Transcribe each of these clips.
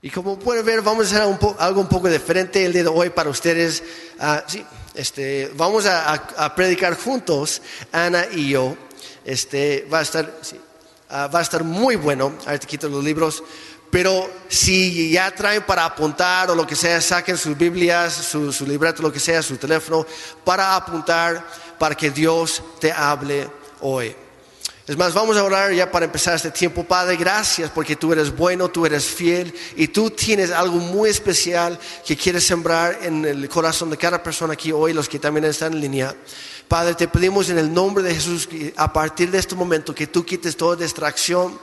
Y como pueden ver, vamos a hacer algo un poco diferente el día de hoy para ustedes. Vamos a predicar juntos, Ana y yo. Va a estar muy bueno. Ahorita quito los libros. Pero si ya traen para apuntar o lo que sea, saquen sus Biblias, su libreto, lo que sea, su teléfono, para apuntar, para que Dios te hable hoy. Es más, vamos a orar ya para empezar este tiempo. Padre, gracias porque tú eres bueno, tú eres fiel y tú tienes algo muy especial que quieres sembrar en el corazón de cada persona aquí hoy, los que también están en línea. Padre, te pedimos en el nombre de Jesús que a partir de este momento que tú quites toda distracción,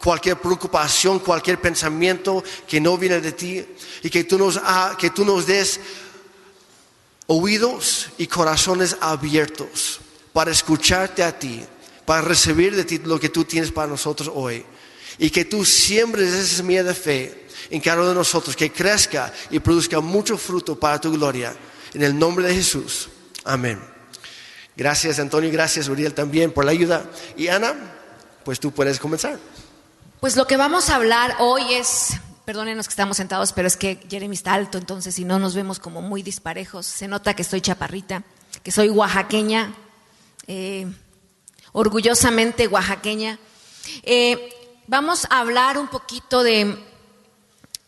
cualquier preocupación, cualquier pensamiento que no viene de ti, y que tú nos des oídos y corazones abiertos para escucharte a ti, para recibir de ti lo que tú tienes para nosotros hoy. Y que tú siembres esa semilla de fe en cada uno de nosotros, que crezca y produzca mucho fruto para tu gloria. En el nombre de Jesús. Amén. Gracias, Antonio. Gracias, Uriel, también por la ayuda. Y Ana, pues tú puedes comenzar. Pues lo que vamos a hablar hoy es, perdónenos que estamos sentados, pero es que Jeremy está alto, entonces si no nos vemos como muy disparejos. Se nota que estoy chaparrita, que soy oaxaqueña, orgullosamente oaxaqueña. Vamos a hablar un poquito de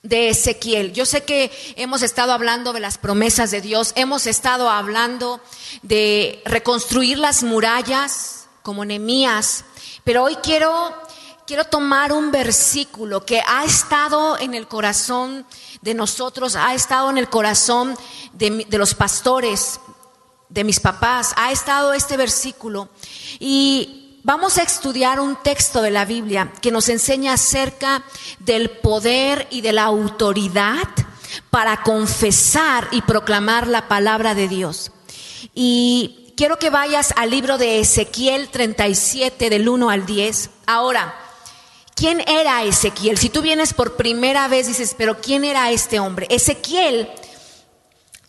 Ezequiel. Yo sé que hemos estado hablando de las promesas de Dios, hemos estado hablando de reconstruir las murallas como Nehemías, pero hoy quiero tomar un versículo que ha estado en el corazón de nosotros, ha estado en el corazón de los pastores, de mis papás, ha estado este versículo. Y vamos a estudiar un texto de la Biblia que nos enseña acerca del poder y de la autoridad para confesar y proclamar la palabra de Dios. Y quiero que vayas al libro de Ezequiel 37 del 1 al 10. Ahora, ¿quién era Ezequiel? Si tú vienes por primera vez dices, pero ¿quién era este hombre? Ezequiel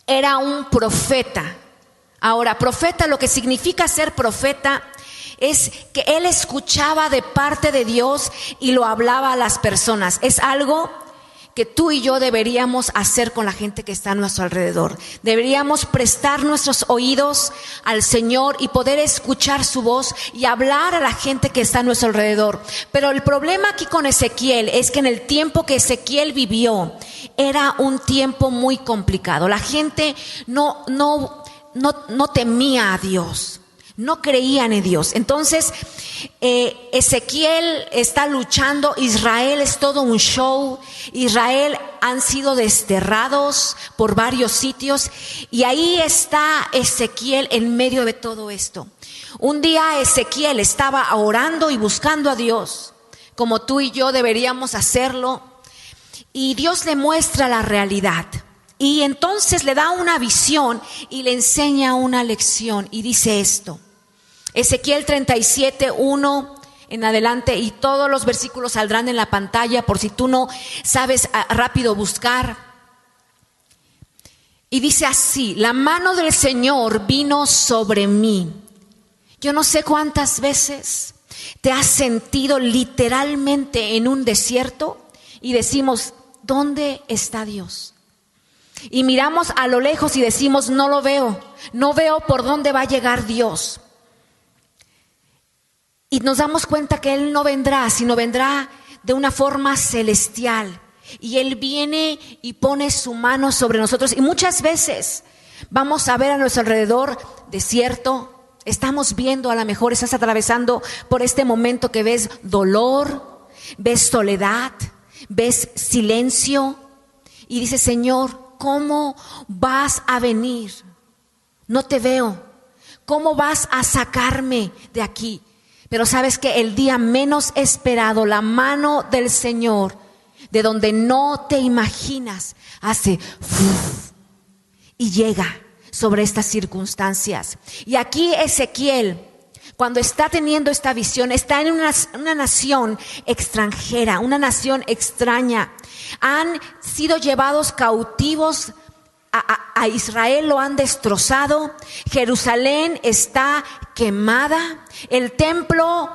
era un profeta. Ahora, profeta, lo que significa ser profeta es que él escuchaba de parte de Dios y lo hablaba a las personas. Es algo que tú y yo deberíamos hacer con la gente que está a nuestro alrededor. Deberíamos prestar nuestros oídos al Señor y poder escuchar su voz y hablar a la gente que está a nuestro alrededor. Pero el problema aquí con Ezequiel es que en el tiempo que Ezequiel vivió era un tiempo muy complicado. La gente no temía a Dios, no creían en Dios. Entonces Ezequiel está luchando. Israel es todo un show. Israel han sido desterrados por varios sitios y ahí está Ezequiel en medio de todo esto. Un día Ezequiel estaba orando y buscando a Dios, como tú y yo deberíamos hacerlo, y Dios le muestra la realidad. Y entonces le da una visión y le enseña una lección y dice esto. Ezequiel 37, 1 en adelante, y todos los versículos saldrán en la pantalla por si tú no sabes rápido buscar. Y dice así: la mano del Señor vino sobre mí. Yo no sé cuántas veces te has sentido literalmente en un desierto y decimos, ¿dónde está Dios? Y miramos a lo lejos y decimos, no lo veo, no veo por dónde va a llegar Dios. Y nos damos cuenta que Él no vendrá, sino vendrá de una forma celestial. Y Él viene y pone su mano sobre nosotros. Y muchas veces vamos a ver a nuestro alrededor desierto. Estamos viendo, a lo mejor estás atravesando por este momento que ves dolor, ves soledad, ves silencio. Y dices, Señor, ¿cómo vas a venir? No te veo. ¿Cómo vas a sacarme de aquí? Pero sabes que el día menos esperado, la mano del Señor, de donde no te imaginas, hace y llega sobre estas circunstancias. Y aquí Ezequiel, cuando está teniendo esta visión, está en una nación extranjera, una nación extraña. Han sido llevados cautivos a Israel, lo han destrozado. Jerusalén está quemada. El templo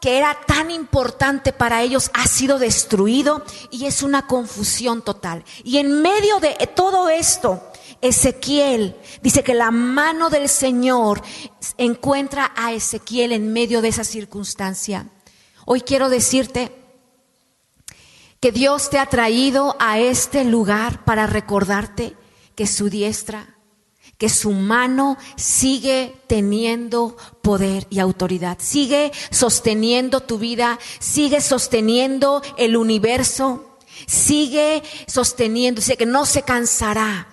que era tan importante para ellos ha sido destruido y es una confusión total. Y en medio de todo esto, Ezequiel dice que la mano del Señor encuentra a Ezequiel en medio de esa circunstancia. Hoy quiero decirte que Dios te ha traído a este lugar para recordarte que su diestra, que su mano sigue teniendo poder y autoridad, sigue sosteniendo tu vida, sigue sosteniendo el universo, sigue sosteniendo, dice que no se cansará,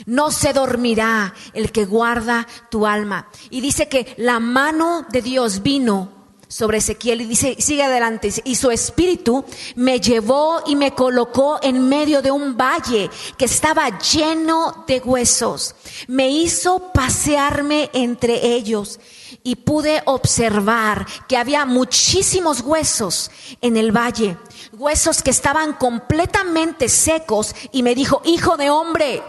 no se dormirá el que guarda tu alma. Y dice que la mano de Dios vino sobre Ezequiel y dice, sigue adelante, y su espíritu me llevó y me colocó en medio de un valle que estaba lleno de huesos. Me hizo pasearme entre ellos y pude observar que había muchísimos huesos en el valle, huesos que estaban completamente secos, y me dijo: hijo de hombre,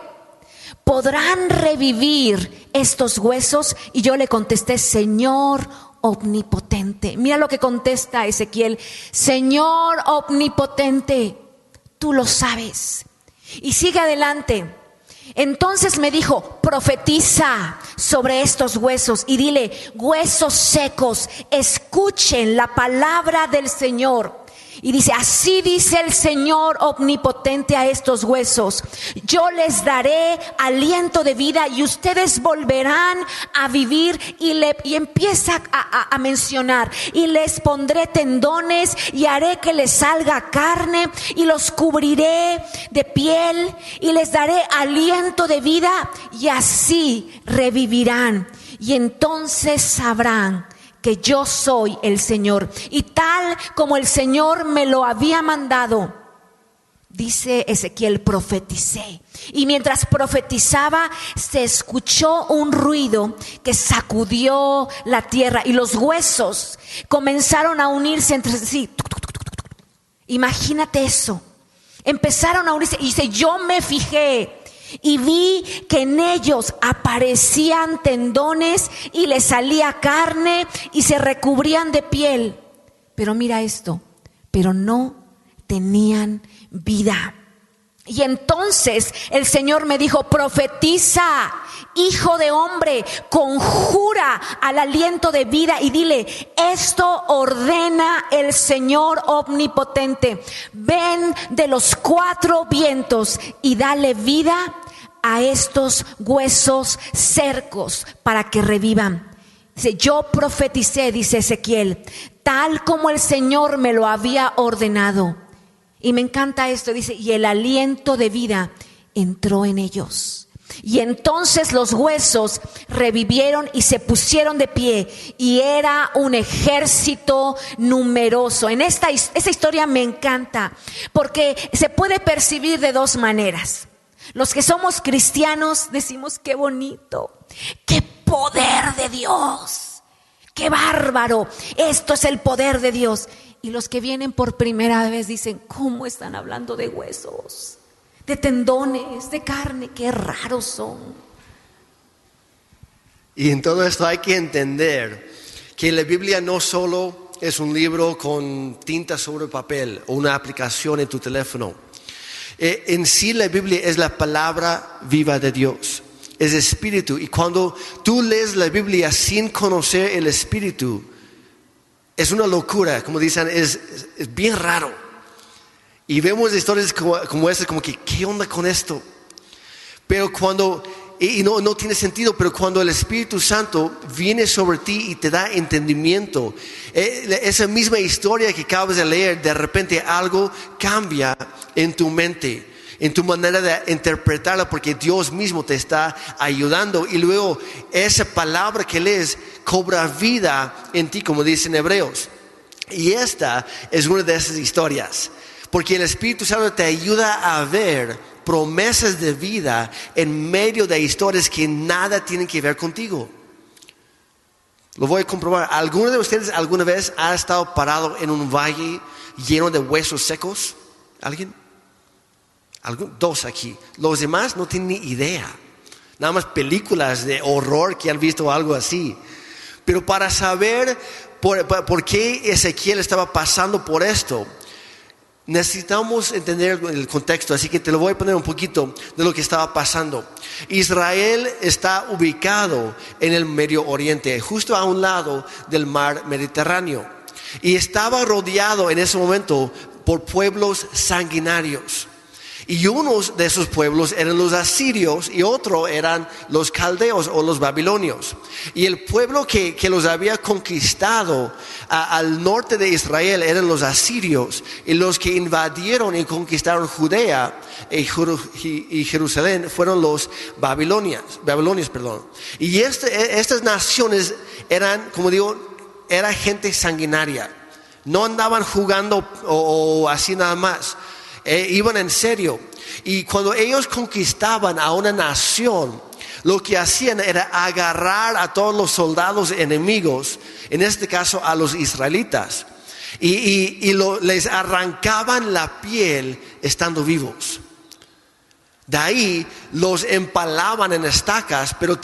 ¿podrán revivir estos huesos? Y yo le contesté: Señor omnipotente. Mira lo que contesta Ezequiel: Señor omnipotente, tú lo sabes. Y sigue adelante. Entonces me dijo: profetiza sobre estos huesos y dile: huesos secos, escuchen la palabra del Señor. Y dice: así dice el Señor omnipotente a estos huesos: yo les daré aliento de vida y ustedes volverán a vivir. Y empieza a mencionar: y les pondré tendones y haré que les salga carne y los cubriré de piel y les daré aliento de vida y así revivirán. Y entonces sabrán que yo soy el Señor. Y tal como el Señor me lo había mandado, dice Ezequiel, profeticé. Y mientras profetizaba, se escuchó un ruido que sacudió la tierra y los huesos comenzaron a unirse entre sí. Imagínate eso. Empezaron a unirse. Y dice: yo me fijé y vi que en ellos aparecían tendones y les salía carne y se recubrían de piel. Pero mira esto: pero no tenían vida. Y entonces el Señor me dijo: profetiza, hijo de hombre, conjura al aliento de vida y dile: esto ordena el Señor omnipotente, ven de los cuatro vientos y dale vida a estos huesos secos para que revivan. Dice: yo profeticé, dice Ezequiel, tal como el Señor me lo había ordenado. Y me encanta esto, dice: y el aliento de vida entró en ellos. Y entonces los huesos revivieron y se pusieron de pie, y era un ejército numeroso. Esta historia me encanta porque se puede percibir de dos maneras. Los que somos cristianos decimos: qué bonito, qué poder de Dios, qué bárbaro, esto es el poder de Dios. Y los que vienen por primera vez dicen: ¿cómo están hablando de huesos, de tendones, de carne? Qué raros son. Y en todo esto hay que entender que la Biblia no solo es un libro con tinta sobre papel o una aplicación en tu teléfono. En sí la Biblia es la palabra viva de Dios, es espíritu. Y cuando tú lees la Biblia sin conocer el espíritu, es una locura, como dicen, es bien raro. Y vemos historias como estas, como que ¿qué onda con esto? Pero cuando, y no tiene sentido, pero cuando el Espíritu Santo viene sobre ti y te da entendimiento, esa misma historia que acabas de leer, de repente algo cambia en tu mente, en tu manera de interpretarla, porque Dios mismo te está ayudando. Y luego esa palabra que lees cobra vida en ti, como dicen Hebreos. Y esta es una de esas historias, porque el Espíritu Santo te ayuda a ver promesas de vida en medio de historias que nada tienen que ver contigo. Lo voy a comprobar. ¿Alguno de ustedes alguna vez ha estado parado en un valle lleno de huesos secos? ¿Alguien? Dos aquí. Los demás no tienen ni idea. Nada más películas de horror que han visto algo así. Pero para saber por qué Ezequiel estaba pasando por esto. Necesitamos entender el contexto, así que te lo voy a poner un poquito de lo que estaba pasando. Israel está ubicado en el Medio Oriente, justo a un lado del mar Mediterráneo, y estaba rodeado en ese momento por pueblos sanguinarios. Y unos de esos pueblos eran los asirios y otro eran los caldeos o los babilonios. Y el pueblo que los había conquistado al norte de Israel eran los asirios, y los que invadieron y conquistaron Judea y Jerusalén fueron los babilonios. Y estas naciones eran, como digo, era gente sanguinaria. No andaban jugando o así nada más. Iban en serio. Y cuando ellos conquistaban a una nación, lo que hacían era agarrar a todos los soldados enemigos, en este caso a los israelitas, y les arrancaban la piel estando vivos. De ahí los empalaban en estacas, pero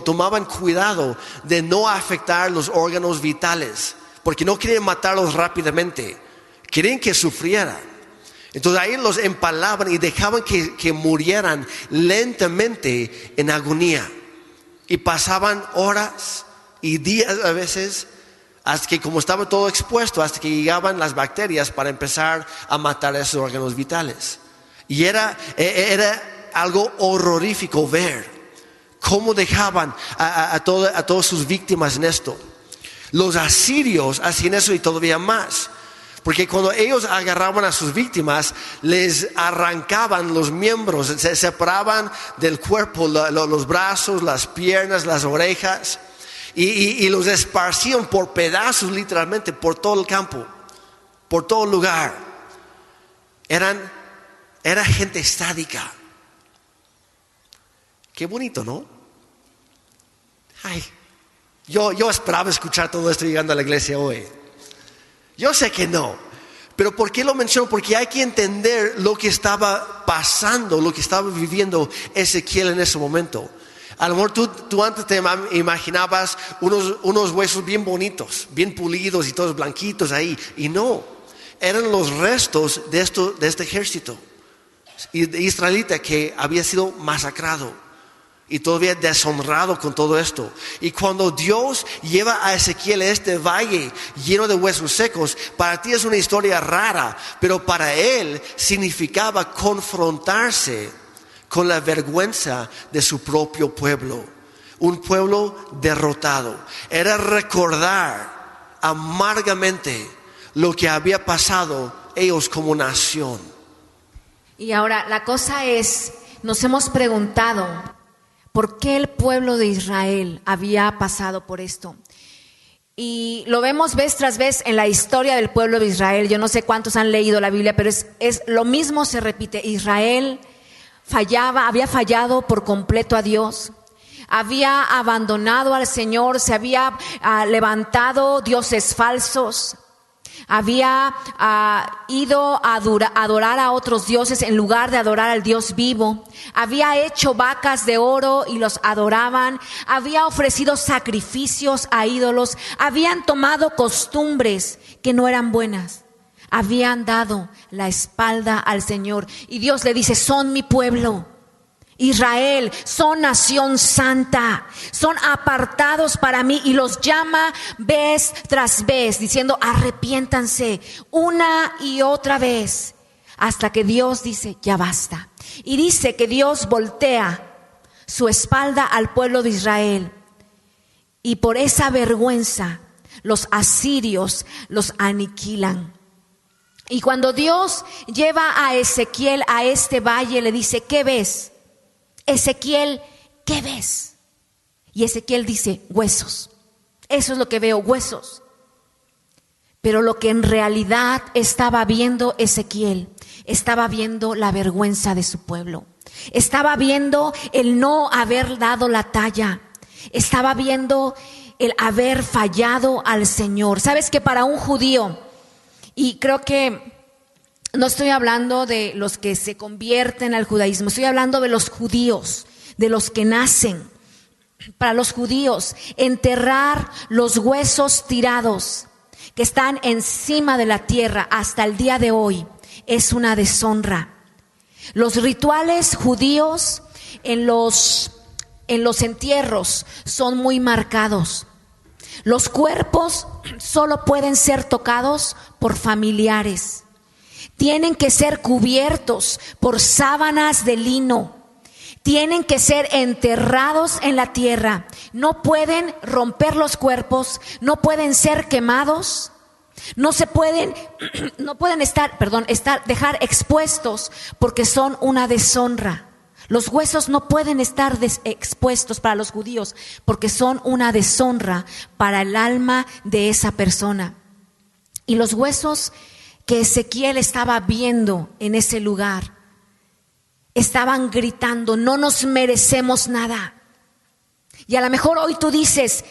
tomaban cuidado de no afectar los órganos vitales, porque no querían matarlos rápidamente, querían que sufrieran. Entonces ahí los empalaban y dejaban que murieran lentamente en agonía. Y pasaban horas y días a veces, hasta que, como estaba todo expuesto, hasta que llegaban las bacterias para empezar a matar esos órganos vitales. Y era algo horrorífico ver cómo dejaban a todas sus víctimas en esto. Los asirios hacían eso y todavía más. Porque cuando ellos agarraban a sus víctimas, les arrancaban los miembros, se separaban del cuerpo, los brazos, las piernas, las orejas, y los esparcían por pedazos, literalmente, por todo el campo, por todo lugar. Era gente sádica. Qué bonito, ¿no? Ay, yo esperaba escuchar todo esto llegando a la iglesia hoy. Yo sé que no, pero ¿por qué lo menciono? Porque hay que entender lo que estaba pasando, lo que estaba viviendo Ezequiel en ese momento. A lo mejor tú antes te imaginabas unos huesos bien bonitos, bien pulidos y todos blanquitos ahí, y no, eran los restos de este ejército israelita que había sido masacrado y todavía deshonrado con todo esto. Y cuando Dios lleva a Ezequiel a este valle lleno de huesos secos, para ti es una historia rara, pero para él significaba confrontarse con la vergüenza de su propio pueblo, un pueblo derrotado. Era recordar amargamente lo que había pasado ellos como nación. Y ahora la cosa es, nos hemos preguntado ¿por qué el pueblo de Israel había pasado por esto? Y lo vemos vez tras vez en la historia del pueblo de Israel. Yo no sé cuántos han leído la Biblia, pero es lo mismo se repite. Israel había fallado por completo a Dios. Había abandonado al Señor, se había levantado dioses falsos. Había ido a adorar a otros dioses en lugar de adorar al Dios vivo. Había hecho vacas de oro y los adoraban. Había ofrecido sacrificios a ídolos. Habían tomado costumbres que no eran buenas. Habían dado la espalda al Señor. Y Dios le dice, son mi pueblo. Israel, son nación santa, son apartados para mí, y los llama vez tras vez diciendo arrepiéntanse una y otra vez, hasta que Dios dice ya basta. Y dice que Dios voltea su espalda al pueblo de Israel, y por esa vergüenza los asirios los aniquilan. Y cuando Dios lleva a Ezequiel a este valle, le dice, ¿qué ves? Ezequiel, ¿qué ves? Y Ezequiel dice, huesos. Eso es lo que veo, huesos. Pero lo que en realidad estaba viendo Ezequiel, estaba viendo la vergüenza de su pueblo. Estaba viendo el no haber dado la talla. Estaba viendo el haber fallado al Señor. Sabes que para un judío, y creo que no estoy hablando de los que se convierten al judaísmo, estoy hablando de los judíos, de los que nacen. para los judíos, enterrar los huesos tirados que están encima de la tierra hasta el día de hoy es una deshonra. Los rituales judíos en los entierros son muy marcados. Los cuerpos solo pueden ser tocados por familiares. Tienen que ser cubiertos por sábanas de lino. Tienen que ser enterrados en la tierra. No pueden romper los cuerpos, no pueden ser quemados, dejar expuestos porque son una deshonra. Los huesos no pueden estar expuestos para los judíos porque son una deshonra para el alma de esa persona. Y los huesos que Ezequiel estaba viendo en ese lugar estaban gritando: no nos merecemos nada. Y a lo mejor hoy tú dices: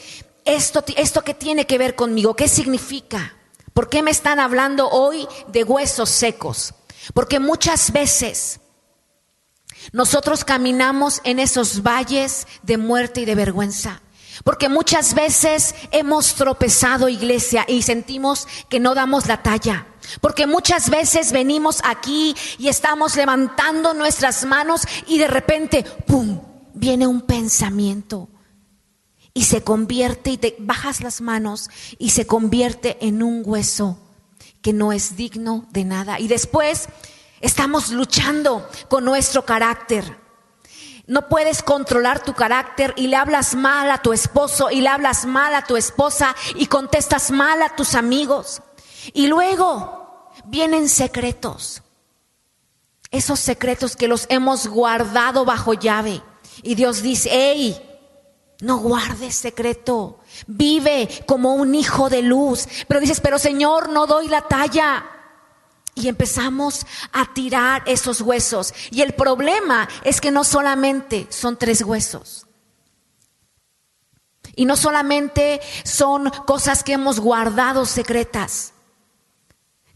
¿Esto qué tiene que ver conmigo? ¿Qué significa? ¿Por qué me están hablando hoy de huesos secos? Porque muchas veces nosotros caminamos en esos valles de muerte y de vergüenza. Porque muchas veces hemos tropezado, iglesia, y sentimos que no damos la talla. Porque muchas veces venimos aquí y estamos levantando nuestras manos y de repente, ¡pum!, viene un pensamiento y se convierte, y te bajas las manos y se convierte en un hueso que no es digno de nada. Y después estamos luchando con nuestro carácter. No puedes controlar tu carácter y le hablas mal a tu esposo y le hablas mal a tu esposa y contestas mal a tus amigos. Y luego vienen secretos. Esos secretos que los hemos guardado bajo llave. Y Dios dice: hey, no guardes secreto. Vive como un hijo de luz. Pero dices: pero Señor, no doy la talla. Y empezamos a tirar esos huesos. Y el problema es que no solamente son 3 huesos. Y no solamente son cosas que hemos guardado secretas.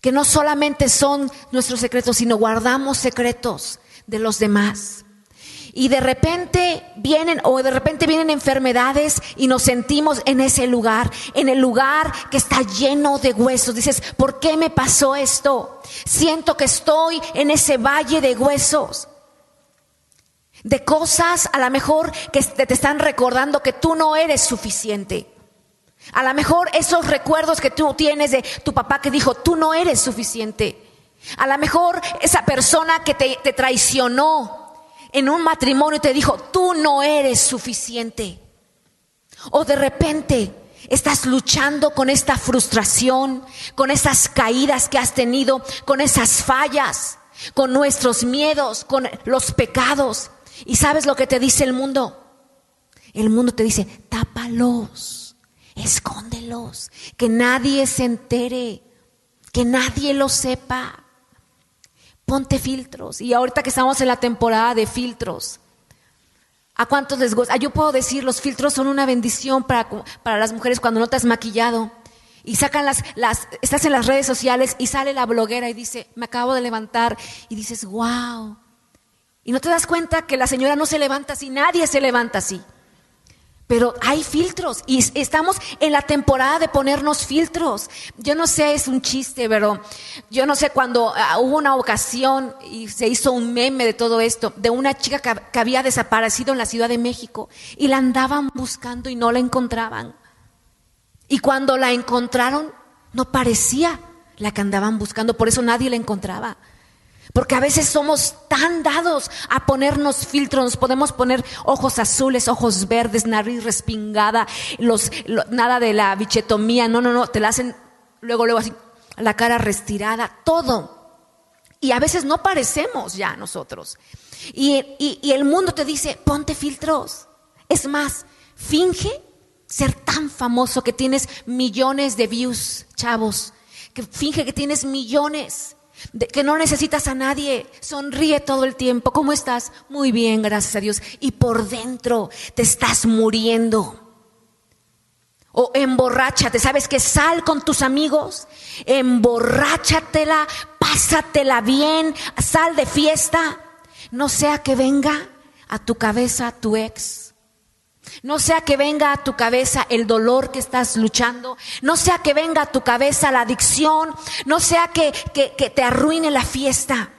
Que no solamente son nuestros secretos, sino guardamos secretos de los demás. Y de repente vienen enfermedades y nos sentimos en ese lugar, en el lugar que está lleno de huesos. Dices: ¿por qué me pasó esto? Siento que estoy en ese valle de huesos. De cosas a lo mejor que te están recordando que tú no eres suficiente. A lo mejor esos recuerdos que tú tienes de tu papá que dijo: tú no eres suficiente. A lo mejor esa persona que te traicionó en un matrimonio y te dijo: tú no eres suficiente. O de repente estás luchando con esta frustración, con esas caídas que has tenido, con esas fallas, con nuestros miedos, con los pecados. ¿Y sabes lo que te dice el mundo? El mundo te dice: tápalos, escóndelos, que nadie se entere, que nadie lo sepa. Ponte filtros. Y ahorita que estamos en la temporada de filtros, ¿a cuántos les gusta? Yo puedo decir, los filtros son una bendición para las mujeres cuando no te has maquillado. Y sacan estás en las redes sociales y sale la bloguera y dice: me acabo de levantar. Y dices: wow. Y no te das cuenta que la señora no se levanta así, nadie se levanta así. Pero hay filtros y estamos en la temporada de ponernos filtros. Yo no sé, es un chiste, pero yo no sé, cuando hubo una ocasión y se hizo un meme de todo esto, de una chica que había desaparecido en la Ciudad de México y la andaban buscando y no la encontraban. Y cuando la encontraron, no parecía la que andaban buscando, por eso nadie la encontraba. Porque a veces somos tan dados a ponernos filtros. Nos podemos poner ojos azules, ojos verdes, nariz respingada, nada de la bichetomía. No, te la hacen luego así, la cara restirada, todo. Y a veces no parecemos ya nosotros. Y el mundo te dice: ponte filtros. Es más, finge ser tan famoso que tienes millones de views, chavos. Que finge que tienes millones. Que no necesitas a nadie. Sonríe todo el tiempo. ¿Cómo estás? Muy bien, gracias a Dios. Y por dentro te estás muriendo. O emborráchate. ¿Sabes qué? Sal con tus amigos, emborráchatela, pásatela bien, sal de fiesta. No sea que venga a tu cabeza tu ex No sea que venga a tu cabeza el dolor que estás luchando, no sea que venga a tu cabeza la adicción, no sea que te arruine la fiesta.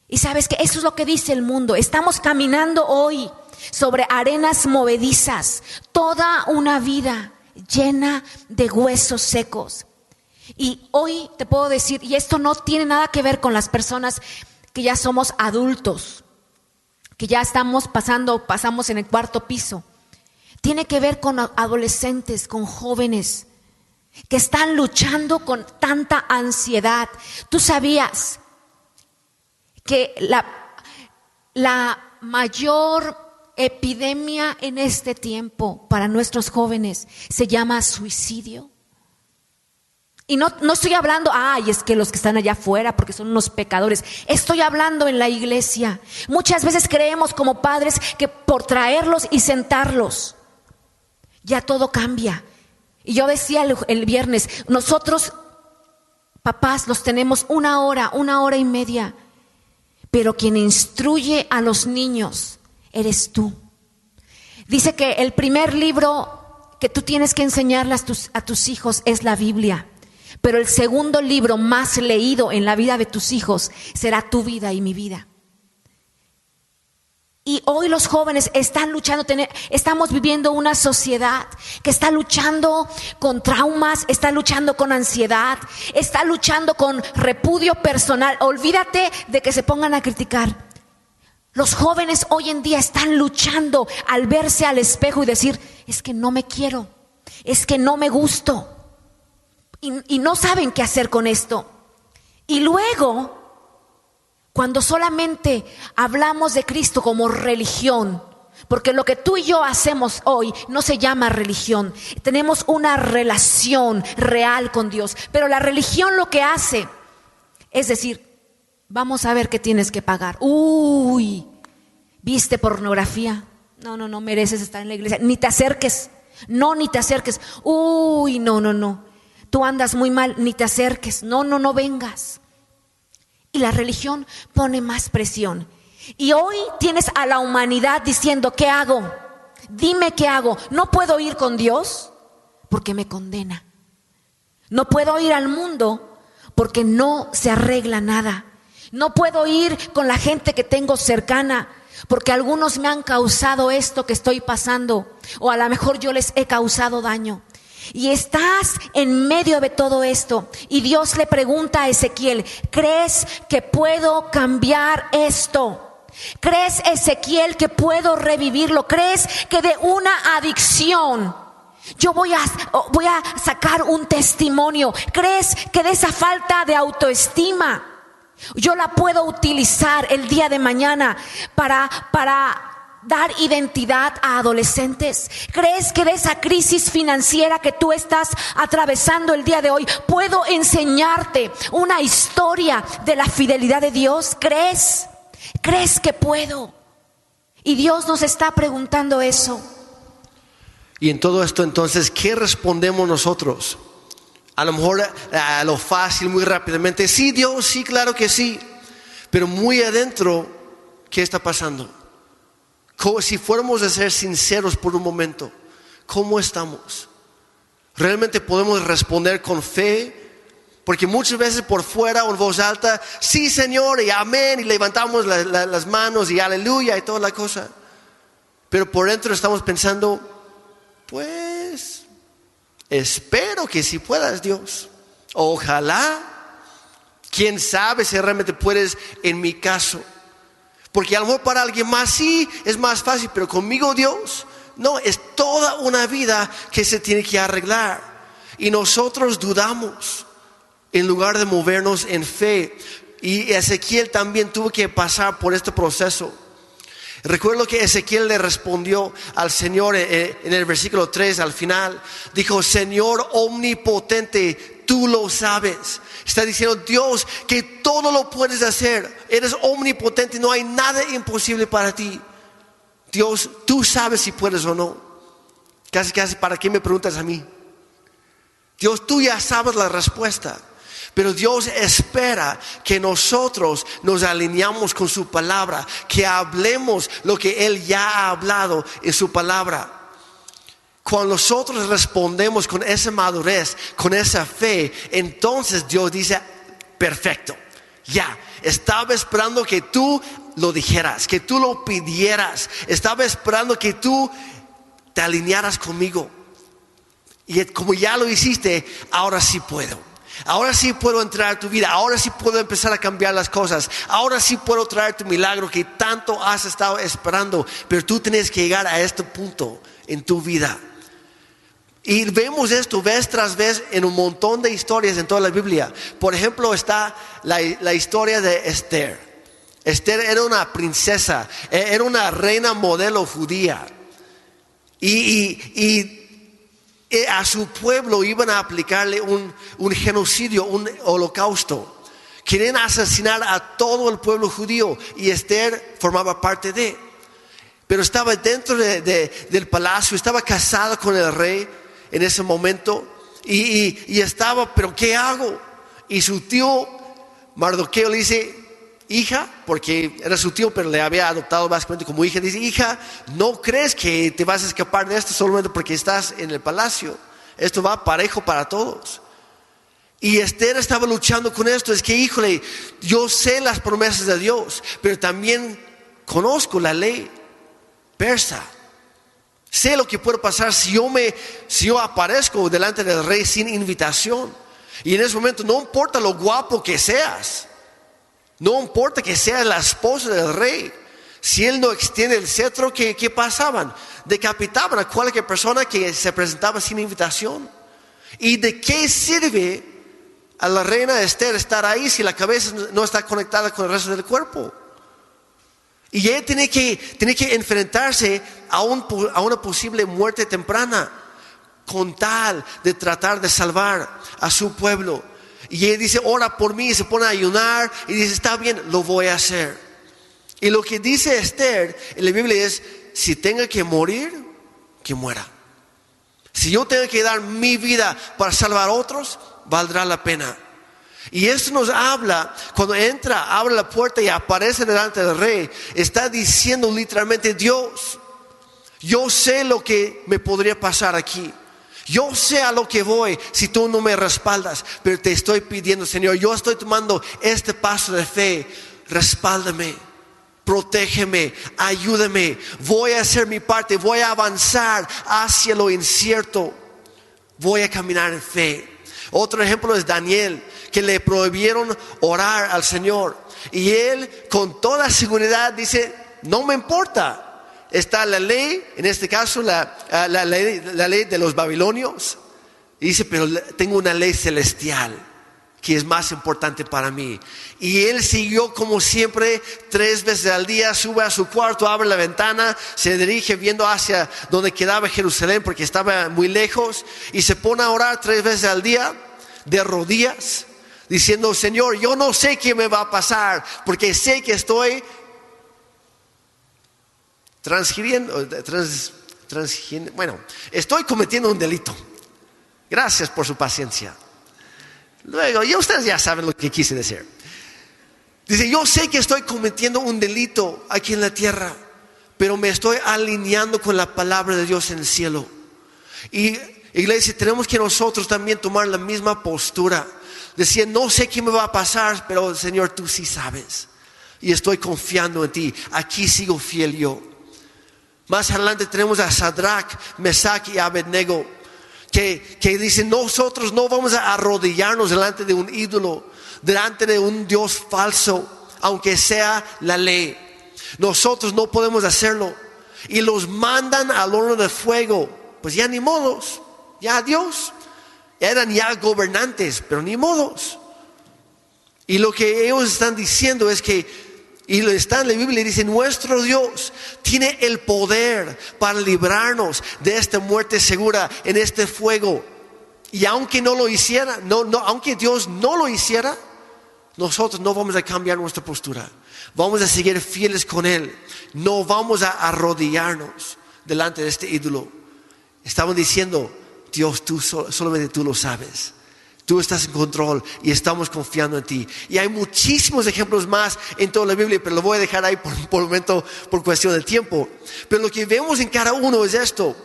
Y sabes que eso es lo que dice el mundo. Estamos caminando hoy sobre arenas movedizas, toda una vida llena de huesos secos. Y hoy te puedo decir, y esto no tiene nada que ver con las personas que ya somos adultos, que ya pasamos en el cuarto piso. Tiene que ver con adolescentes, con jóvenes que están luchando con tanta ansiedad. ¿Tú sabías que la mayor epidemia en este tiempo para nuestros jóvenes se llama suicidio? Y no estoy hablando, es que los que están allá afuera porque son unos pecadores. Estoy hablando en la iglesia. Muchas veces creemos como padres que por traerlos y sentarlos ya todo cambia. Y yo decía el viernes, nosotros papás los tenemos una hora y media, pero quien instruye a los niños eres tú. Dice que el primer libro que tú tienes que enseñarle a tus hijos es la Biblia, pero el segundo libro más leído en la vida de tus hijos será tu vida y mi vida. Y hoy los jóvenes están luchando, estamos viviendo una sociedad que está luchando con traumas, está luchando con ansiedad, está luchando con repudio personal. Olvídate de que se pongan a criticar. Los jóvenes hoy en día están luchando al verse al espejo y decir, es que no me quiero, es que no me gusto. Y no saben qué hacer con esto. Y luego, cuando solamente hablamos de Cristo como religión, porque lo que tú y yo hacemos hoy no se llama religión, tenemos una relación real con Dios, pero la religión lo que hace es decir, vamos a ver qué tienes que pagar. ¿Viste pornografía? No mereces estar en la iglesia, ni te acerques, ni te acerques. No, tú andas muy mal, ni te acerques, no vengas. Y la religión pone más presión. Y hoy tienes a la humanidad diciendo, ¿qué hago? Dime qué hago. No puedo ir con Dios porque me condena. No puedo ir al mundo porque no se arregla nada. No puedo ir con la gente que tengo cercana porque algunos me han causado esto que estoy pasando, o a lo mejor yo les he causado daño. Y estás en medio de todo esto y Dios le pregunta a Ezequiel, ¿crees que puedo cambiar esto? ¿Crees, Ezequiel, que puedo revivirlo? ¿Crees que de una adicción yo voy a sacar un testimonio? ¿Crees que de esa falta de autoestima yo la puedo utilizar el día de mañana para dar identidad a adolescentes? ¿Crees que de esa crisis financiera que tú estás atravesando el día de hoy puedo enseñarte una historia de la fidelidad de Dios? ¿Crees que puedo? Y Dios nos está preguntando eso. Y en todo esto entonces, ¿qué respondemos nosotros? A lo mejor a lo fácil, muy rápidamente, sí Dios, sí, claro que sí. Pero muy adentro, ¿qué está pasando? Si fuéramos a ser sinceros por un momento, ¿cómo estamos? ¿Realmente podemos responder con fe? Porque muchas veces por fuera o en voz alta, sí Señor y amén, y levantamos las manos y aleluya y toda la cosa. Pero por dentro estamos pensando, pues espero que si puedas, Dios. Ojalá. ¿Quién sabe si realmente puedes en mi caso? Porque a lo mejor para alguien más sí es más fácil, pero conmigo, Dios, no, es toda una vida que se tiene que arreglar. Y nosotros dudamos en lugar de movernos en fe. Y Ezequiel también tuvo que pasar por este proceso. Recuerdo que Ezequiel le respondió al Señor en el versículo 3 al final. Dijo, Señor omnipotente, tú lo sabes. Está diciendo Dios que todo lo puedes hacer. Eres omnipotente, no hay nada imposible para ti. Dios, tú sabes si puedes o no. Casi, ¿para qué me preguntas a mí? Dios, tú ya sabes la respuesta. Pero Dios espera que nosotros nos alineamos con su palabra, que hablemos lo que Él ya ha hablado en su palabra. Cuando nosotros respondemos con esa madurez, con esa fe, entonces Dios dice, perfecto, ya, estaba esperando que tú lo dijeras, que tú lo pidieras, estaba esperando que tú te alinearas conmigo. Y como ya lo hiciste, ahora sí puedo. Ahora sí puedo entrar a tu vida. Ahora sí puedo empezar a cambiar las cosas. Ahora sí puedo traer tu milagro que tanto has estado esperando. Pero tú tienes que llegar a este punto en tu vida. Y vemos esto vez tras vez en un montón de historias en toda la Biblia. Por ejemplo, está la historia de Esther. Esther era una princesa, era una reina modelo judía. Y a su pueblo iban a aplicarle un genocidio, un holocausto. Querían asesinar a todo el pueblo judío y Esther formaba parte de. Pero estaba dentro del palacio, estaba casada con el rey en ese momento y estaba, pero ¿qué hago? Y su tío Mardoqueo le dice, hija, porque era su tío pero le había adoptado básicamente como hija, dice, hija, ¿no crees que te vas a escapar de esto solamente porque estás en el palacio? Esto va parejo para todos. Y Esther estaba luchando con esto. Es que, híjole, yo sé las promesas de Dios, pero también conozco la ley persa. Sé lo que puede pasar si yo aparezco delante del rey sin invitación. Y en ese momento no importa lo guapo que seas, no importa que seas la esposa del rey, si él no extiende el cetro, ¿qué pasaban? Decapitaban a cualquier persona que se presentaba sin invitación. ¿Y de qué sirve a la reina Esther estar ahí si la cabeza no está conectada con el resto del cuerpo? Y ella tiene que enfrentarse a una posible muerte temprana con tal de tratar de salvar a su pueblo. Y ella dice, ora por mí, y se pone a ayunar y dice, está bien, lo voy a hacer. Y lo que dice Esther en la Biblia es, si tenga que morir, que muera. Si yo tengo que dar mi vida para salvar a otros, valdrá la pena. Y esto nos habla, cuando abre la puerta y aparece delante del rey, está diciendo literalmente, Dios, yo sé lo que me podría pasar aquí. Yo sé a lo que voy si tú no me respaldas, pero te estoy pidiendo, Señor, yo estoy tomando este paso de fe, respáldame, protégeme, ayúdame, voy a hacer mi parte, voy a avanzar hacia lo incierto, voy a caminar en fe. Otro ejemplo es Daniel, que le prohibieron orar al Señor y él con toda seguridad dice, no me importa. Está la ley, en este caso la ley de los babilonios. Y dice, pero tengo una ley celestial que es más importante para mí. Y él siguió como siempre, 3 veces al día, sube a su cuarto, abre la ventana, se dirige viendo hacia donde quedaba Jerusalén porque estaba muy lejos. Y se pone a orar 3 veces al día, de rodillas, diciendo, Señor, yo no sé qué me va a pasar, porque sé que estoy estoy cometiendo un delito. Gracias por su paciencia. Luego, y ustedes ya saben lo que quise decir. Dice, yo sé que estoy cometiendo un delito aquí en la tierra, pero me estoy alineando con la palabra de Dios en el cielo. Y iglesia, tenemos que nosotros también tomar la misma postura. Decía, no sé qué me va a pasar, pero Señor, tú sí sabes. Y estoy confiando en ti. Aquí sigo fiel yo. Más adelante tenemos a Sadrach, Mesach y Abednego, que dicen, nosotros no vamos a arrodillarnos delante de un ídolo, delante de un Dios falso, aunque sea la ley. Nosotros no podemos hacerlo. Y los mandan al horno de fuego. Pues ya ni modos, ya Dios. Eran ya gobernantes, pero ni modos. Y lo que ellos están diciendo es que, y está en la Biblia y dice, nuestro Dios tiene el poder para librarnos de esta muerte segura en este fuego. Y aunque no lo hiciera, aunque Dios no lo hiciera, nosotros no vamos a cambiar nuestra postura. Vamos a seguir fieles con Él. No vamos a arrodillarnos delante de este ídolo. Estaban diciendo, Dios, solamente tú lo sabes. Tú estás en control y estamos confiando en ti. Y hay muchísimos ejemplos más en toda la Biblia, pero lo voy a dejar ahí por el momento, por cuestión del tiempo. Pero lo que vemos en cada uno es esto,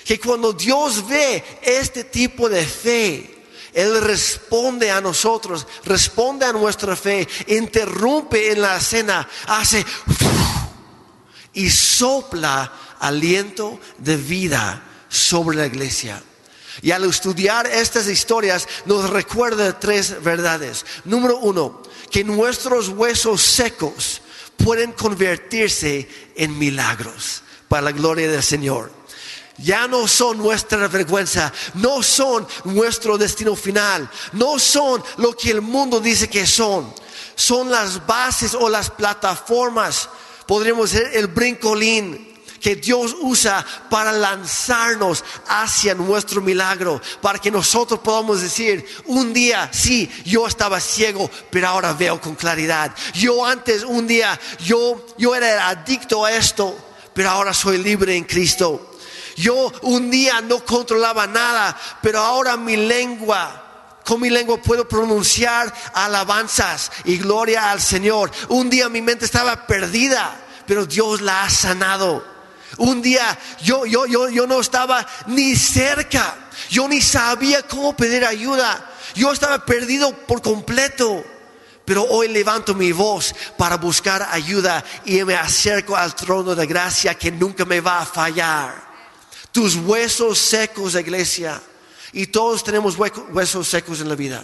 que cuando Dios ve este tipo de fe, Él responde a nosotros, responde a nuestra fe, interrumpe en la escena, hace y sopla aliento de vida sobre la iglesia. Y al estudiar estas historias nos recuerda 3 verdades. Número 1, que nuestros huesos secos pueden convertirse en milagros para la gloria del Señor. Ya no son nuestra vergüenza, no son nuestro destino final, no son lo que el mundo dice que son. Son las bases o las plataformas, podríamos decir el brincolín, que Dios usa para lanzarnos hacia nuestro milagro, para que nosotros podamos decir: un día sí, yo estaba ciego, pero ahora veo con claridad. Yo antes, un día, yo era adicto a esto, pero ahora soy libre en Cristo. Yo un día no controlaba nada, pero ahora con mi lengua puedo pronunciar alabanzas y gloria al Señor. Un día mi mente estaba perdida, pero Dios la ha sanado. Un día yo no estaba ni cerca, yo ni sabía cómo pedir ayuda, yo estaba perdido por completo, pero hoy levanto mi voz para buscar ayuda y me acerco al trono de gracia que nunca me va a fallar. Tus huesos secos, iglesia, y todos tenemos huesos secos en la vida,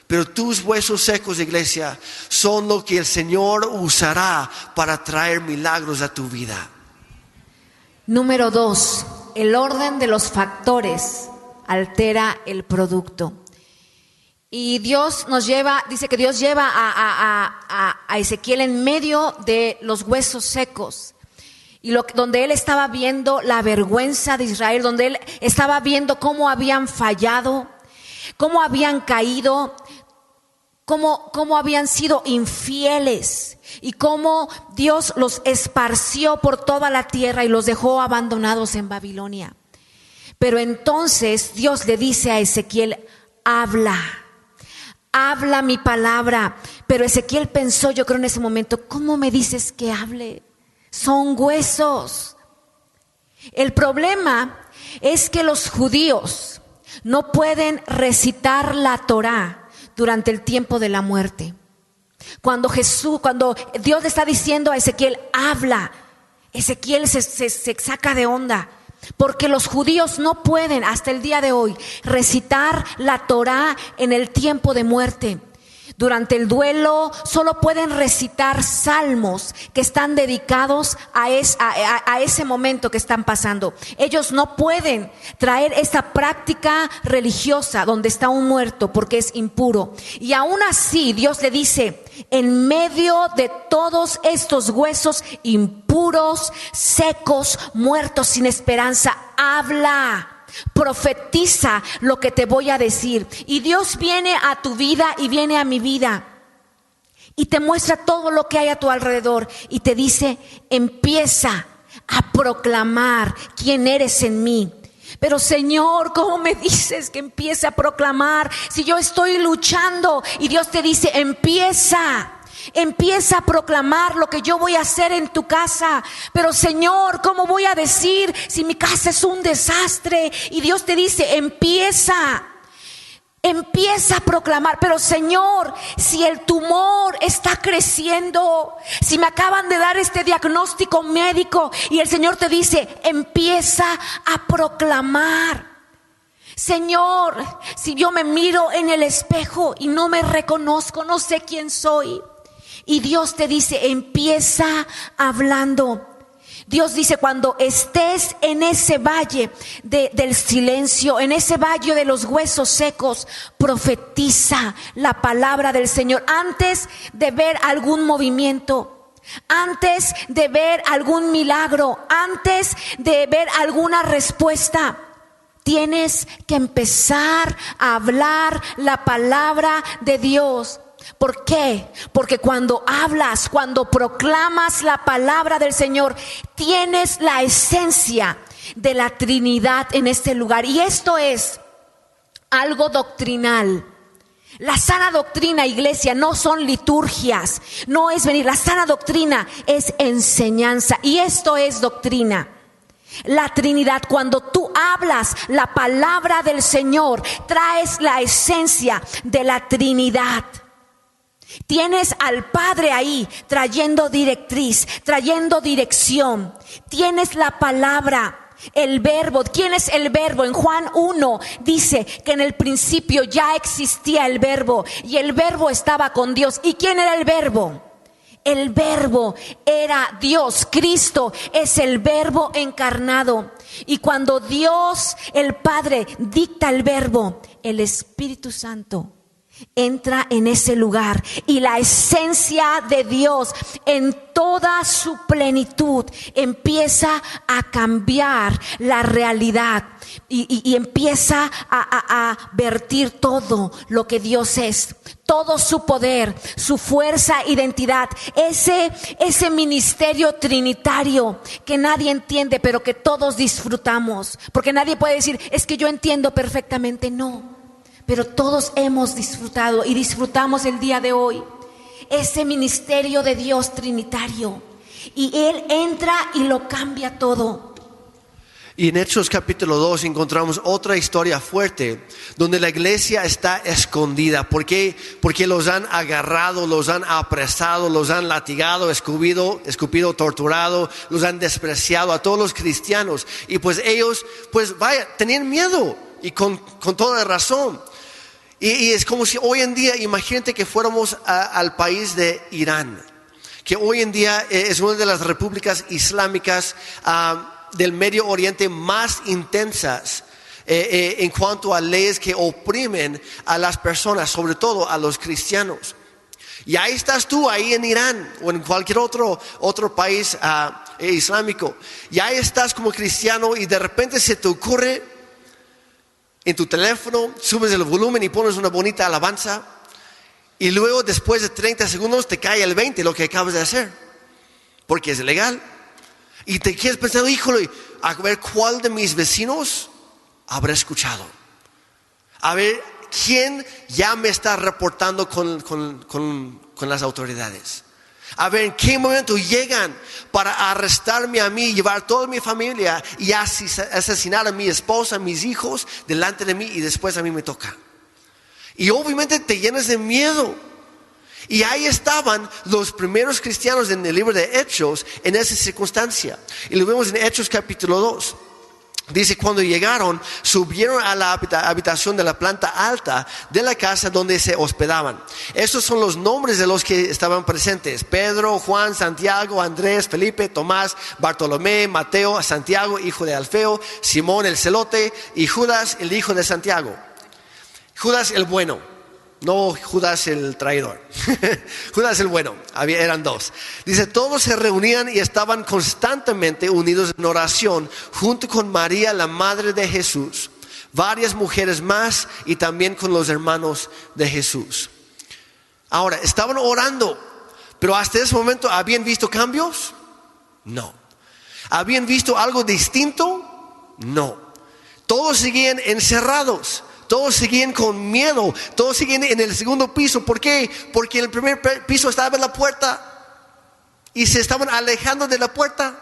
pero tus huesos secos, iglesia, son lo que el Señor usará para traer milagros a tu vida. Número 2, el orden de los factores altera el producto. Y Dios dice que Dios lleva a Ezequiel en medio de los huesos secos. Y donde él estaba viendo la vergüenza de Israel, donde él estaba viendo cómo habían fallado, cómo habían caído, cómo habían sido infieles y cómo Dios los esparció por toda la tierra y los dejó abandonados en Babilonia. Pero entonces Dios le dice a Ezequiel: habla mi palabra. Pero Ezequiel pensó, yo creo en ese momento: ¿cómo me dices que hable? Son huesos. El problema es que los judíos no pueden recitar la Torá durante el tiempo de la muerte. Cuando Dios le está diciendo a Ezequiel: habla, Ezequiel se saca de onda, porque los judíos no pueden hasta el día de hoy recitar la Torá en el tiempo de muerte. Durante el duelo solo pueden recitar salmos que están dedicados a ese momento que están pasando. Ellos no pueden traer esa práctica religiosa donde está un muerto, porque es impuro. Y aún así Dios le dice: en medio de todos estos huesos impuros, secos, muertos sin esperanza, habla. Profetiza lo que te voy a decir. Y Dios viene a tu vida y viene a mi vida y te muestra todo lo que hay a tu alrededor y te dice: empieza a proclamar quién eres en mí. Pero Señor, ¿cómo me dices que empiece a proclamar si yo estoy luchando? Y Dios te dice: empieza a proclamar lo que yo voy a hacer en tu casa. Pero Señor, ¿cómo voy a decir si mi casa es un desastre? Y Dios te dice: empieza a proclamar. Pero Señor, si el tumor está creciendo, si me acaban de dar este diagnóstico médico, y el Señor te dice: empieza a proclamar. Señor, si yo me miro en el espejo y no me reconozco, no sé quién soy. Y Dios te dice: empieza hablando. Dios dice: cuando estés en ese valle del silencio, en ese valle de los huesos secos, profetiza la palabra del Señor. Antes de ver algún movimiento, antes de ver algún milagro, antes de ver alguna respuesta, tienes que empezar a hablar la palabra de Dios. ¿Por qué? Porque cuando hablas, cuando proclamas la palabra del Señor, tienes la esencia de la Trinidad en este lugar. Y esto es algo doctrinal. La sana doctrina, iglesia, no son liturgias, no es venir. La sana doctrina es enseñanza y esto es doctrina. La Trinidad, cuando tú hablas la palabra del Señor, traes la esencia de la Trinidad. Tienes al Padre ahí trayendo directriz, trayendo dirección. Tienes la palabra. El verbo, ¿quién es el verbo? En Juan 1 dice que en el principio ya existía el verbo y el verbo estaba con Dios. ¿Y quién era el verbo? El verbo era Dios. Cristo es el verbo encarnado. Y cuando Dios, el Padre, dicta el verbo, el Espíritu Santo entra en ese lugar y la esencia de Dios en toda su plenitud empieza a cambiar la realidad y empieza a vertir todo lo que Dios es, todo su poder, su fuerza, identidad, ese ministerio trinitario que nadie entiende pero que todos disfrutamos, porque nadie puede decir es que yo entiendo perfectamente, no. Pero todos hemos disfrutado y disfrutamos el día de hoy ese ministerio de Dios trinitario. Y Él entra y lo cambia todo. Y en Hechos capítulo 2 encontramos otra historia fuerte donde la iglesia está escondida. ¿Por qué? Porque los han agarrado, los han apresado, los han latigado, escupido, torturado, los han despreciado a todos los cristianos. Y pues ellos, tenían miedo y con toda razón. Y es como si hoy en día, imagínate que fuéramos al país de Irán, que hoy en día es una de las repúblicas islámicas del Medio Oriente más intensas en cuanto a leyes que oprimen a las personas, sobre todo a los cristianos. Y ahí estás tú, ahí en Irán o en cualquier otro país islámico. Y ahí estás como cristiano y de repente se te ocurre en tu teléfono, subes el volumen y pones una bonita alabanza y luego después de 30 segundos te cae el 20 lo que acabas de hacer porque es ilegal y te quedas pensando, híjole, a ver cuál de mis vecinos habrá escuchado, a ver quién ya me está reportando con las autoridades, a ver en qué momento llegan para arrestarme a mí, llevar toda mi familia y asesinar a mi esposa, a mis hijos delante de mí y después a mí me toca. Y obviamente te llenas de miedo. Y ahí estaban los primeros cristianos en el libro de Hechos en esa circunstancia. Y lo vemos en Hechos capítulo 2. Dice, cuando llegaron, subieron a la habitación de la planta alta de la casa donde se hospedaban. Estos son los nombres de los que estaban presentes: Pedro, Juan, Santiago, Andrés, Felipe, Tomás, Bartolomé, Mateo, Santiago, hijo de Alfeo, Simón el celote y Judas, el hijo de Santiago. Judas el bueno. No Judas el traidor. Judas el bueno. Eran dos. Dice, todos se reunían y estaban constantemente unidos en oración junto con María, la madre de Jesús, varias mujeres más y también con los hermanos de Jesús. Ahora, estaban orando, pero hasta ese momento ¿habían visto cambios? No. ¿Habían visto algo distinto? No. Todos seguían encerrados. Todos seguían con miedo, todos seguían en el segundo piso. ¿Por qué? Porque en el primer piso estaba la puerta y se estaban alejando de la puerta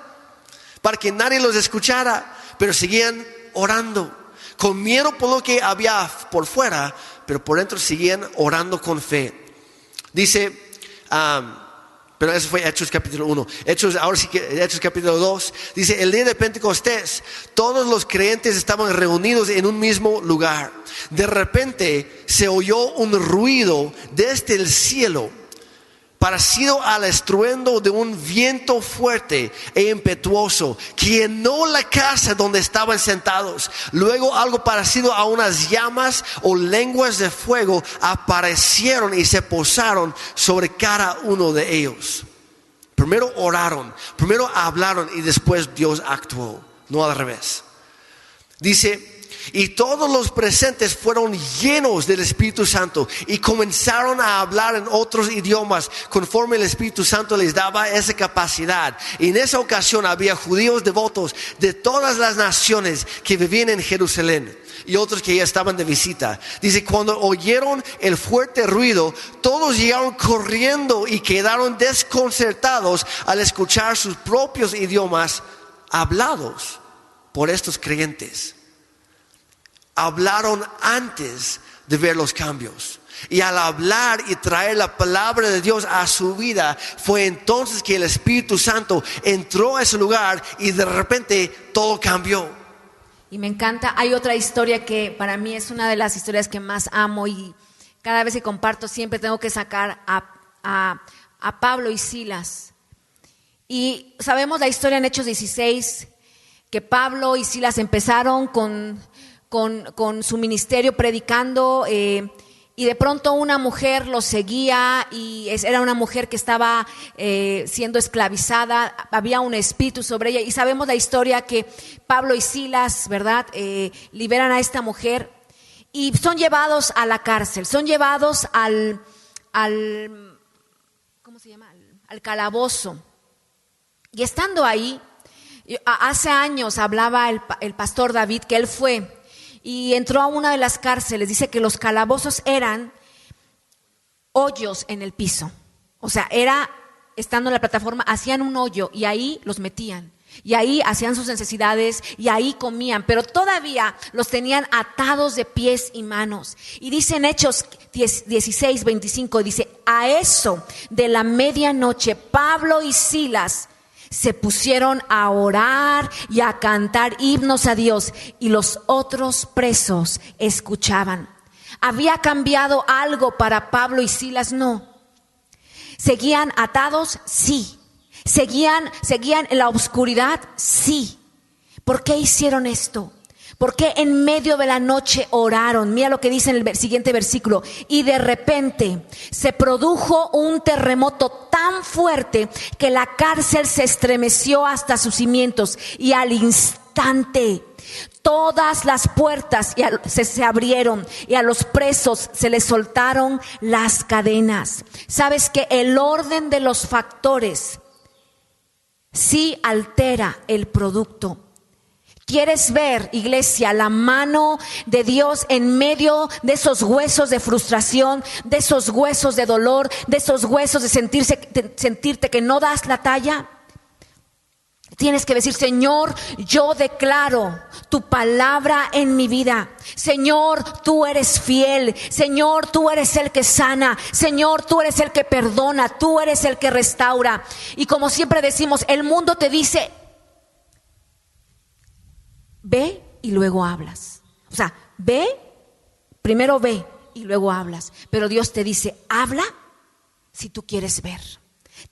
para que nadie los escuchara, pero seguían orando con miedo por lo que había por fuera, pero por dentro seguían orando con fe. Dice, pero eso fue Hechos capítulo 1. Ahora sí que Hechos capítulo 2. Dice, el día de Pentecostés, todos los creyentes estaban reunidos en un mismo lugar. De repente se oyó un ruido desde el cielo, parecido al estruendo de un viento fuerte e impetuoso, que llenó la casa donde estaban sentados. Luego algo parecido a unas llamas o lenguas de fuego aparecieron y se posaron sobre cada uno de ellos. Primero oraron, primero hablaron y después Dios actuó, no al revés. Dice, Y todos los presentes fueron llenos del Espíritu Santo y comenzaron a hablar en otros idiomas conforme el Espíritu Santo les daba esa capacidad. Y en esa ocasión había judíos devotos de todas las naciones que vivían en Jerusalén y otros que ya estaban de visita. Dice, cuando oyeron el fuerte ruido, todos llegaron corriendo y quedaron desconcertados al escuchar sus propios idiomas hablados por estos creyentes. Hablaron antes de ver los cambios. Y al hablar y traer la palabra de Dios a su vida, fue entonces que el Espíritu Santo entró a ese lugar y de repente todo cambió. Y me encanta, hay otra historia que para mí es una de las historias que más amo, y cada vez que comparto siempre tengo que sacar a Pablo y Silas. Y sabemos la historia en Hechos 16, que Pablo y Silas empezaron con su ministerio predicando, y de pronto una mujer los seguía, y era una mujer que estaba siendo esclavizada, había un espíritu sobre ella, y sabemos la historia que Pablo y Silas, ¿verdad? Liberan a esta mujer y son llevados a la cárcel, son llevados al ¿cómo se llama? Al calabozo. Y estando ahí, hace años hablaba el pastor David, que él fue y entró a una de las cárceles. Dice que los calabozos eran hoyos en el piso. O sea, estando en la plataforma, hacían un hoyo y ahí los metían. Y ahí hacían sus necesidades y ahí comían, pero todavía los tenían atados de pies y manos. Y dice en Hechos 16:25, dice, a eso de la medianoche, Pablo y Silas se pusieron a orar y a cantar himnos a Dios, y los otros presos escuchaban. ¿Había cambiado algo para Pablo y Silas? No. ¿Seguían atados? Sí. ¿Seguían en la oscuridad? Sí. ¿Por qué hicieron esto? ¿Por qué en medio de la noche oraron? Mira lo que dice en el siguiente versículo. Y de repente se produjo un terremoto tan fuerte que la cárcel se estremeció hasta sus cimientos, y al instante todas las puertas se abrieron y a los presos se les soltaron las cadenas. ¿Sabes que el orden de los factores sí altera el producto? ¿Quieres ver, iglesia, la mano de Dios en medio de esos huesos de frustración, de esos huesos de dolor, de esos huesos de sentirte que no das la talla? Tienes que decir, Señor, yo declaro tu palabra en mi vida. Señor, tú eres fiel. Señor, tú eres el que sana. Señor, tú eres el que perdona. Tú eres el que restaura. Y como siempre decimos, el mundo te dice, ve y luego hablas. O sea, primero ve y luego hablas. Pero Dios te dice, habla si tú quieres ver.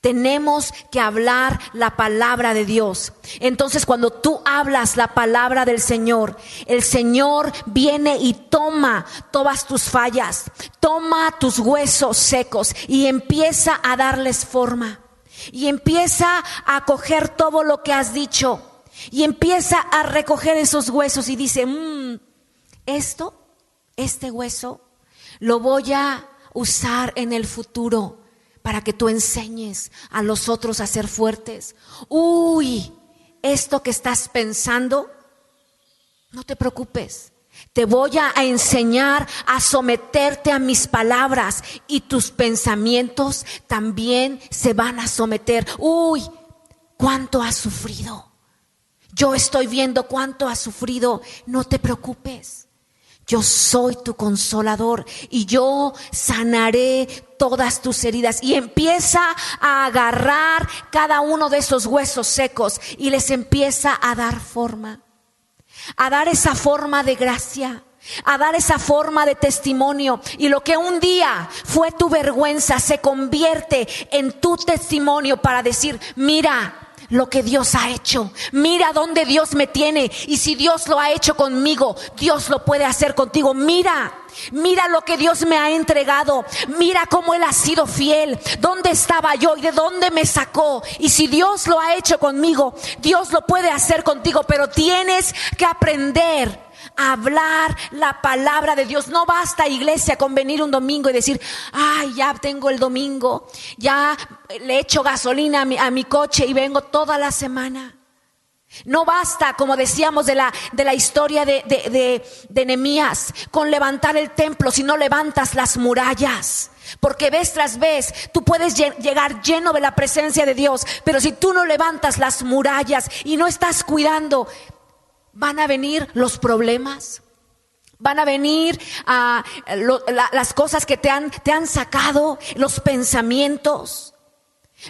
Tenemos que hablar la palabra de Dios. Entonces, cuando tú hablas la palabra del Señor, el Señor viene y toma todas tus fallas, toma tus huesos secos y empieza a darles forma. Y empieza a coger todo lo que has dicho. Y empieza a recoger esos huesos y dice, este hueso lo voy a usar en el futuro para que tú enseñes a los otros a ser fuertes. Esto que estás pensando, no te preocupes. Te voy a enseñar a someterte a mis palabras y tus pensamientos también se van a someter. ¿Cuánto has sufrido? Yo estoy viendo cuánto has sufrido. No te preocupes. Yo soy tu consolador y yo sanaré todas tus heridas. Y empieza a agarrar cada uno de esos huesos secos y les empieza a dar forma. A dar esa forma de gracia, a dar esa forma de testimonio. Y lo que un día fue tu vergüenza se convierte en tu testimonio para decir, mira lo que Dios ha hecho, mira dónde Dios me tiene, y si Dios lo ha hecho conmigo, Dios lo puede hacer contigo. Mira lo que Dios me ha entregado, mira cómo Él ha sido fiel, dónde estaba yo y de dónde me sacó, y si Dios lo ha hecho conmigo, Dios lo puede hacer contigo. Pero tienes que aprender hablar la palabra de Dios. No basta, iglesia, con venir un domingo y decir, ay, ya tengo el domingo, ya le echo gasolina a mi coche y vengo toda la semana. No basta, como decíamos de la historia de Nehemías, con levantar el templo si no levantas las murallas. Porque vez tras vez tú puedes llegar lleno de la presencia de Dios, pero si tú no levantas las murallas y no estás cuidando, van a venir los problemas, van a venir las cosas que te han sacado, los pensamientos.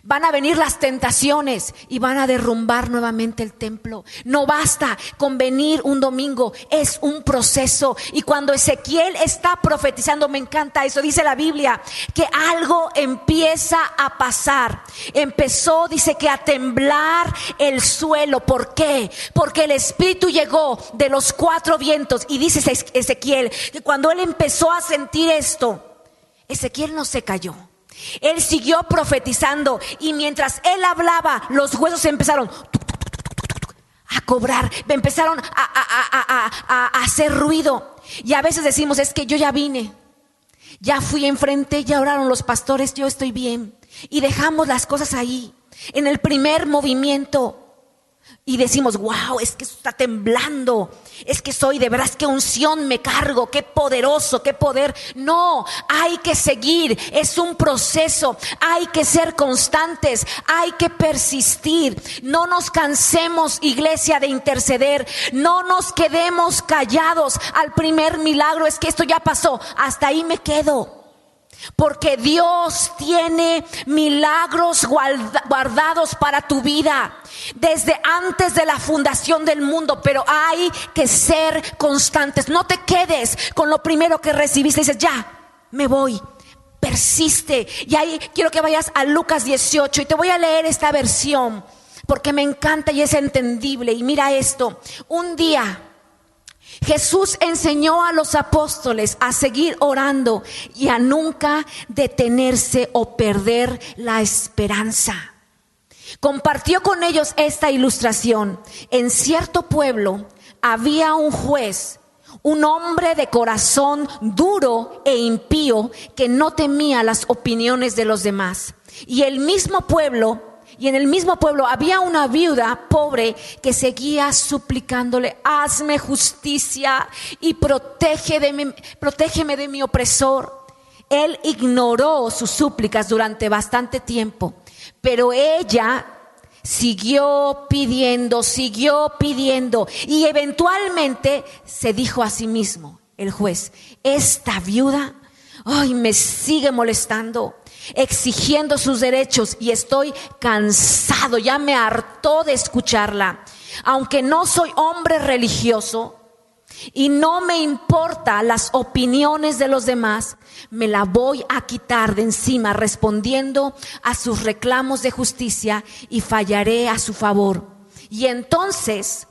Van a venir las tentaciones y van a derrumbar nuevamente el templo. No basta con venir un domingo, es un proceso. Y cuando Ezequiel está profetizando, me encanta eso, dice la Biblia, que algo empieza a pasar. Empezó, dice, que a temblar el suelo. ¿Por qué? Porque el Espíritu llegó de los 4 vientos. Y dice Ezequiel que cuando él empezó a sentir esto, Ezequiel no se cayó. Él siguió profetizando y mientras él hablaba, los huesos empezaron a cobrar, empezaron a hacer ruido. Y a veces decimos, es que yo ya vine, ya fui enfrente, ya oraron los pastores, yo estoy bien. Y dejamos las cosas ahí, en el primer movimiento. Y decimos, wow, es que está temblando, es que soy de veras, qué unción me cargo, qué poderoso, qué poder. No, hay que seguir, es un proceso, hay que ser constantes, hay que persistir. No nos cansemos, iglesia, de interceder, no nos quedemos callados al primer milagro, es que esto ya pasó, hasta ahí me quedo. Porque Dios tiene milagros guardados para tu vida desde antes de la fundación del mundo, pero hay que ser constantes. No te quedes con lo primero que recibiste y dices, ya, me voy. Persiste. Y ahí quiero que vayas a Lucas 18 y te voy a leer esta versión porque me encanta y es entendible. Y mira esto, un día Jesús enseñó a los apóstoles a seguir orando y a nunca detenerse o perder la esperanza. Compartió con ellos esta ilustración. En cierto pueblo había un juez, un hombre de corazón duro e impío que no temía las opiniones de los demás. Y en el mismo pueblo había una viuda pobre que seguía suplicándole, hazme justicia y protégeme de mi opresor. Él ignoró sus súplicas durante bastante tiempo, pero ella siguió pidiendo y eventualmente se dijo a sí mismo, el juez, esta viuda, ay, me sigue molestando, exigiendo sus derechos y estoy cansado, ya me hartó de escucharla. Aunque no soy hombre religioso y no me importan las opiniones de los demás, me la voy a quitar de encima respondiendo a sus reclamos de justicia y fallaré a su favor. Y entonces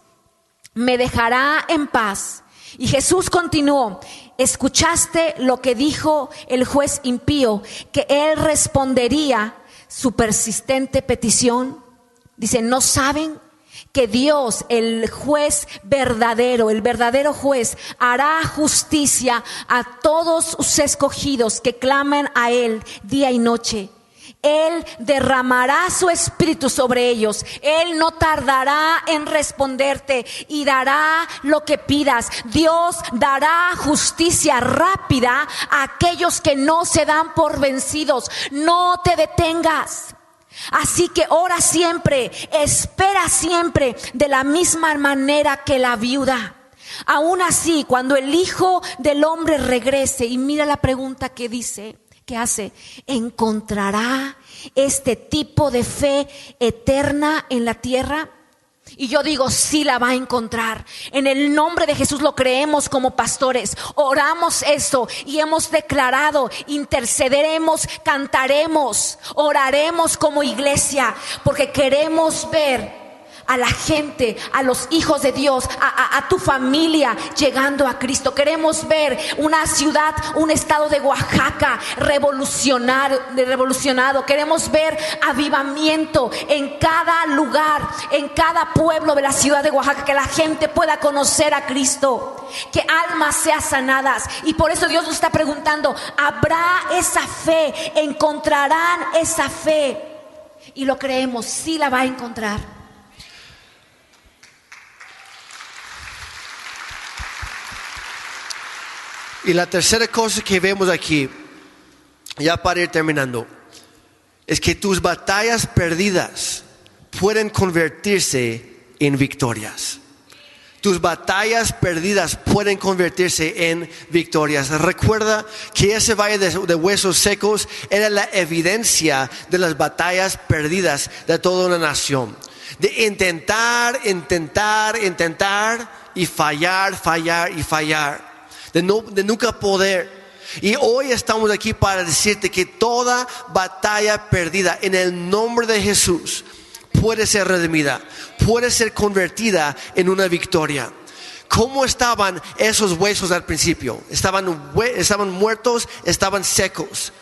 me dejará en paz. Y Jesús continuó, ¿escuchaste lo que dijo el juez impío? Que él respondería su persistente petición. Dice, ¿no saben que Dios, el juez verdadero, el verdadero juez, hará justicia a todos sus escogidos que claman a él día y noche? Él derramará su espíritu sobre ellos. Él no tardará en responderte y dará lo que pidas. Dios dará justicia rápida a aquellos que no se dan por vencidos. No te detengas. Así que ora siempre, espera siempre de la misma manera que la viuda. Aún así, cuando el Hijo del Hombre regrese, y mira la pregunta que dice, ¿qué hace? ¿Encontrará este tipo de fe eterna en la tierra? Y yo digo, sí la va a encontrar. En el nombre de Jesús lo creemos como pastores. Oramos esto y hemos declarado, intercederemos, cantaremos, oraremos como iglesia, porque queremos ver a la gente, a los hijos de Dios, a tu familia llegando a Cristo. Queremos ver una ciudad, un estado de Oaxaca revolucionado. Queremos ver avivamiento en cada lugar, en cada pueblo de la ciudad de Oaxaca, que la gente pueda conocer a Cristo, que almas sean sanadas. Y por eso Dios nos está preguntando, ¿habrá esa fe? ¿Encontrarán esa fe? Y lo creemos, sí la va a encontrar. Y la tercera cosa que vemos aquí, ya para ir terminando, es que tus batallas perdidas pueden convertirse en victorias. Tus batallas perdidas pueden convertirse en victorias. Recuerda que ese valle de huesos secos era la evidencia de las batallas perdidas de toda una nación. De intentar y fallar. De nunca poder. Y hoy estamos aquí para decirte que toda batalla perdida en el nombre de Jesús puede ser redimida, puede ser convertida en una victoria. ¿Cómo estaban esos huesos al principio? Estaban muertos, estaban secos.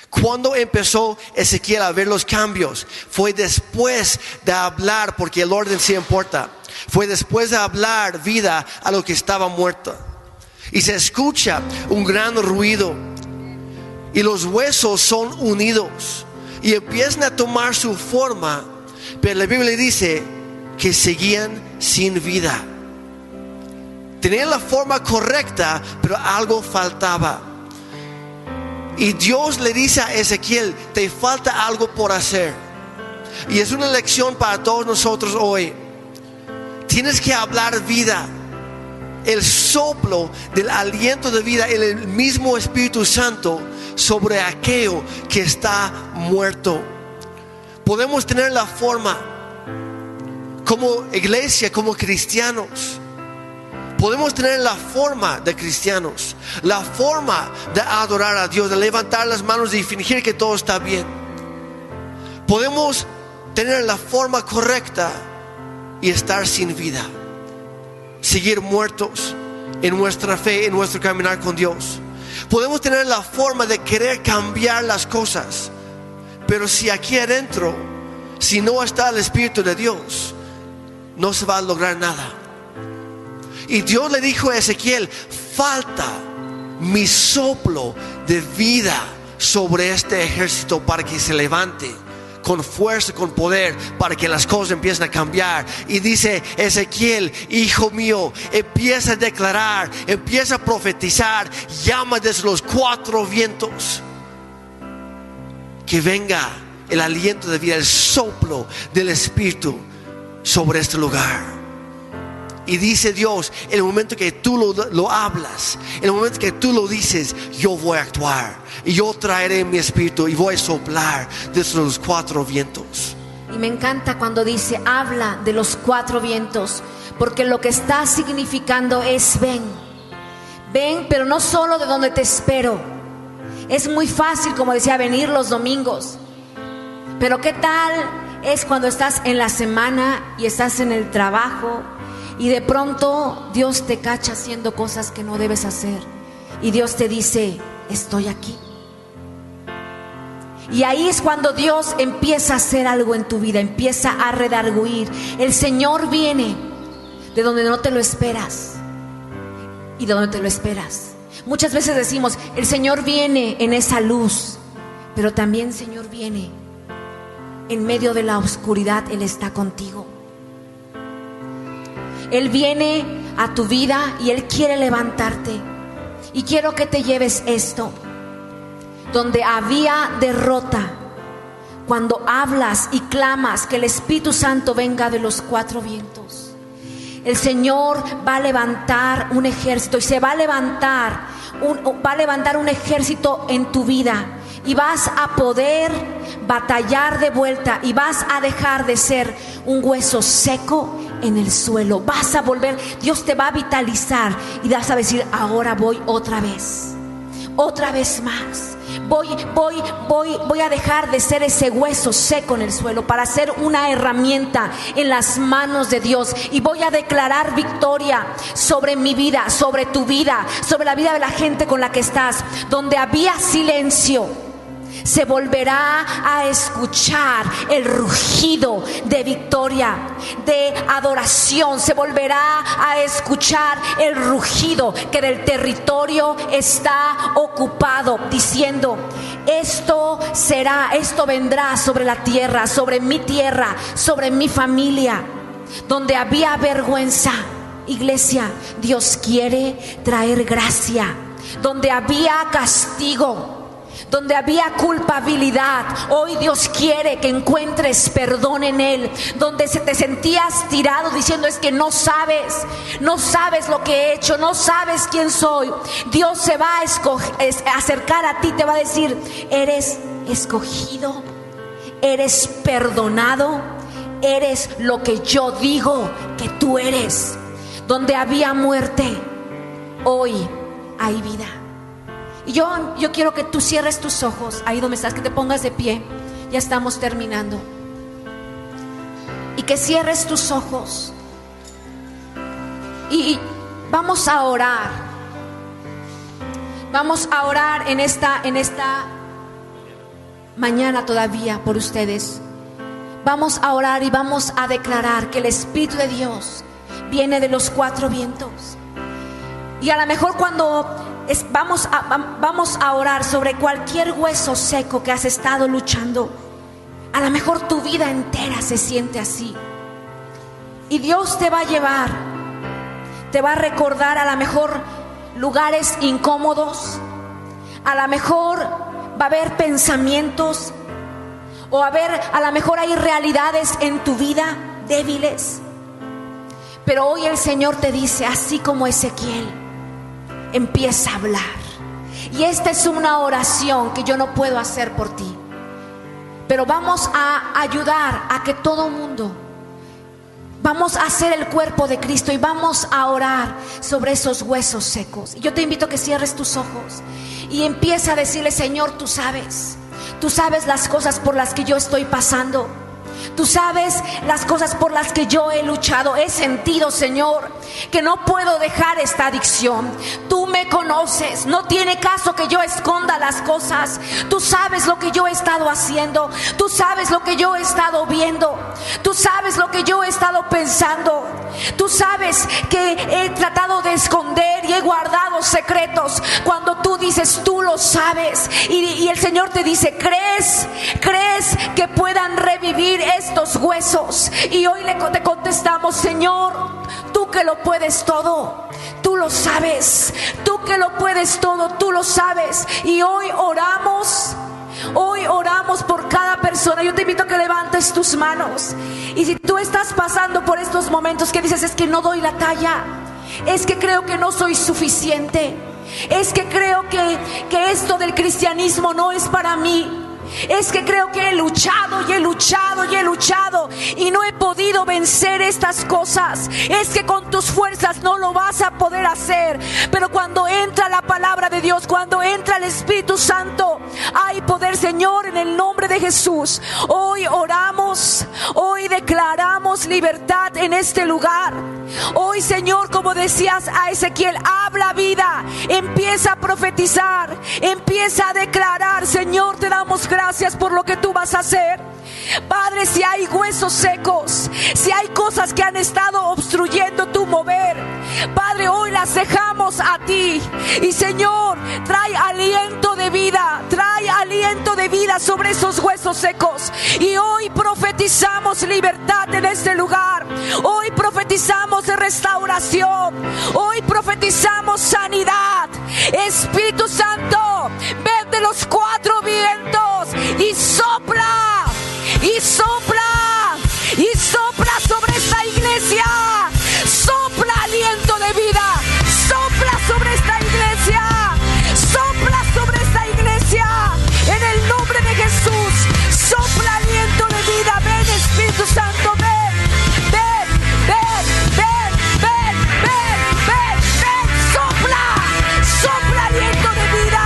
¿Cuándo empezó Ezequiel a ver los cambios? Fue después de hablar, porque el orden sí importa. Fue después de hablar vida a lo que estaba muerto. Y se escucha un gran ruido. Y los huesos son unidos. Y empiezan a tomar su forma. Pero la Biblia dice que seguían sin vida. Tenían la forma correcta, pero algo faltaba. Y Dios le dice a Ezequiel, te falta algo por hacer. Y es una lección para todos nosotros hoy. Tienes que hablar vida. El soplo del aliento de vida, el mismo Espíritu Santo sobre aquello que está muerto. Podemos tener la forma como iglesia, como cristianos. Podemos tener la forma de cristianos, la forma de adorar a Dios, de levantar las manos y fingir que todo está bien. Podemos tener la forma correcta y estar sin vida. Seguir muertos en nuestra fe, en nuestro caminar con Dios. Podemos tener la forma de querer cambiar las cosas, pero si aquí adentro, si no está el Espíritu de Dios, no se va a lograr nada. Y Dios le dijo a Ezequiel, falta mi soplo de vida sobre este ejército para que se levante con fuerza, con poder, para que las cosas empiecen a cambiar. Y dice Ezequiel, hijo mío, empieza a declarar, empieza a profetizar, llama desde los 4 vientos, que venga el aliento de vida, el soplo del Espíritu sobre este lugar. Y dice Dios, en el momento que tú lo hablas, en el momento que tú lo dices, yo voy a actuar. Y yo traeré mi espíritu y voy a soplar desde los 4 vientos. Y me encanta cuando dice, habla de los 4 vientos, porque lo que está significando es ven. Ven, pero no solo de donde te espero. Es muy fácil, como decía, venir los domingos. Pero ¿qué tal es cuando estás en la semana y estás en el trabajo? Y de pronto Dios te cacha haciendo cosas que no debes hacer. Y Dios te dice, estoy aquí. Y ahí es cuando Dios empieza a hacer algo en tu vida, empieza a redarguir. El Señor viene de donde no te lo esperas y de donde te lo esperas. Muchas veces decimos, el Señor viene en esa luz, pero también el Señor viene en medio de la oscuridad. Él está contigo. Él viene a tu vida y Él quiere levantarte. Y quiero que te lleves esto. Donde había derrota, cuando hablas y clamas que el Espíritu Santo venga de los 4 vientos, el Señor va a levantar un ejército. Y se va a levantar un ejército en tu vida. Y vas a poder batallar de vuelta. Y vas a dejar de ser un hueso seco en el suelo. Vas a volver, Dios te va a vitalizar. Y vas a decir, ahora voy otra vez. otra vez más. Voy a dejar de ser ese hueso seco en el suelo para ser una herramienta en las manos de Dios. Y voy a declarar victoria sobre mi vida, sobre tu vida, sobre la vida de la gente con la que estás. Donde había silencio, se volverá a escuchar el rugido de victoria, de adoración. Se volverá a escuchar el rugido que del territorio está ocupado, diciendo: esto vendrá sobre la tierra, sobre mi familia. Donde había vergüenza, iglesia, Dios quiere traer gracia. Donde había castigo, donde había culpabilidad, hoy Dios quiere que encuentres perdón en Él. Donde te sentías tirado diciendo: es que no sabes lo que he hecho, no sabes quién soy. Dios se va a acercar a ti, te va a decir: eres escogido, eres perdonado, eres lo que yo digo que tú eres. Donde había muerte, hoy hay vida. Y yo quiero que tú cierres tus ojos, ahí donde estás, que te pongas de pie. Ya estamos terminando. Y que cierres tus ojos. Y vamos a orar. Vamos a orar en esta mañana todavía por ustedes. Vamos a orar y vamos a declarar que el Espíritu de Dios viene de los cuatro vientos. Y a lo mejor cuando vamos a orar sobre cualquier hueso seco que has estado luchando, a lo mejor tu vida entera se siente así. Y Dios te va a llevar, te va a recordar a lo mejor lugares incómodos. A lo mejor va a haber pensamientos, o a lo mejor hay realidades en tu vida débiles. Pero hoy el Señor te dice, así como Ezequiel, empieza a hablar. Y esta es una oración que yo no puedo hacer por ti, pero vamos a ayudar a que todo mundo, vamos a hacer el cuerpo de Cristo y vamos a orar sobre esos huesos secos. Y yo te invito a que cierres tus ojos y empieza a decirle: Señor, tú sabes las cosas por las que yo estoy pasando. Tú sabes las cosas por las que yo he luchado. He sentido, Señor, que no puedo dejar esta adicción. Tú me conoces. No tiene caso que yo esconda las cosas. Tú sabes lo que yo he estado haciendo. Tú sabes lo que yo he estado viendo. Tú sabes lo que yo he estado pensando. Tú sabes que he tratado de esconder y he guardado secretos. Cuando tú dices, tú lo sabes. Y el Señor te dice: ¿Crees que puedan revivir estos huesos? Y hoy te contestamos: Señor, tú que lo puedes todo, tú lo sabes. Tú que lo puedes todo, tú lo sabes. Y hoy oramos por cada persona. Yo te invito a que levantes tus manos. Y si tú estás pasando por estos momentos que dices: es que no doy la talla, es que creo que no soy suficiente, es que creo que esto del cristianismo no es para mí, es que creo que he luchado y no he podido vencer estas cosas, es que con tus fuerzas no lo vas a poder hacer. Pero cuando entra la palabra de Dios, cuando entra el Espíritu Santo, hay poder. Señor, en el nombre de Jesús, hoy oramos, hoy declaramos libertad en este lugar. Hoy, Señor, como decías a Ezequiel, habla vida, empieza a profetizar, empieza a declarar. Señor, te damos gracias por lo que tú vas a hacer. Padre, si hay huesos secos, si hay cosas que han estado obstruyendo tu mover, Padre, hoy las dejamos a ti. Y Señor, trae aliento de vida sobre esos huesos secos. Y hoy profetizamos libertad en este lugar. Hoy profetizamos restauración. Hoy profetizamos sanidad. Espíritu Santo, ven de los cuatro vientos y sopla, y sopla, y sopla sobre esta iglesia. Sopla aliento de vida, sopla sobre esta iglesia, sopla sobre esta iglesia, en el nombre de Jesús. Sopla aliento de vida. Ven, Espíritu Santo, ven, ven, ven, ven, ven, ven, ven, ven. Sopla, sopla aliento de vida.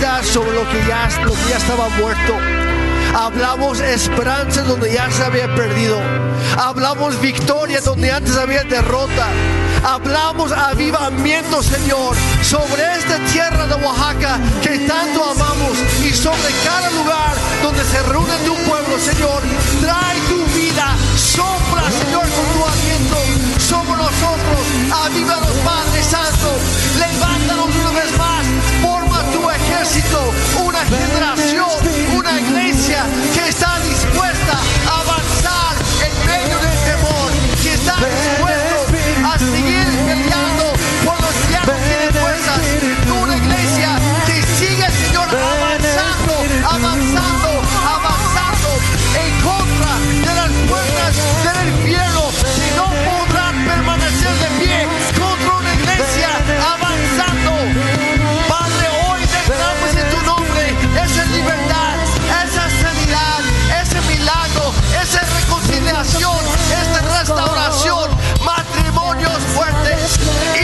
vida sobre lo que ya estaba muerto. Hablamos esperanza donde ya se había perdido. Hablamos victoria donde antes había derrota. Hablamos avivamiento, Señor, sobre esta tierra de Oaxaca que tanto amamos, y sobre cada lugar donde se reúne tu pueblo, Señor. Trae tu vida, sopla, Señor, con tu aliento sobre nosotros. Avívanos, Padre Santo. Levántanos una vez más. Forma tu ejército, una generación, una iglesia que está dispuesta a avanzar en medio del temor, que está dispuesto a seguir peleando por los que ya no tienen fuerzas. Una iglesia que sigue, Señor, avanzando en contra de las puertas del infierno, que no podrán permanecer de pie contra una iglesia avanzando. Padre, hoy declaramos en tu nombre esa libertad, esa sanidad, ese milagro, esa reconciliación, esa restauración, matrimonios fuertes,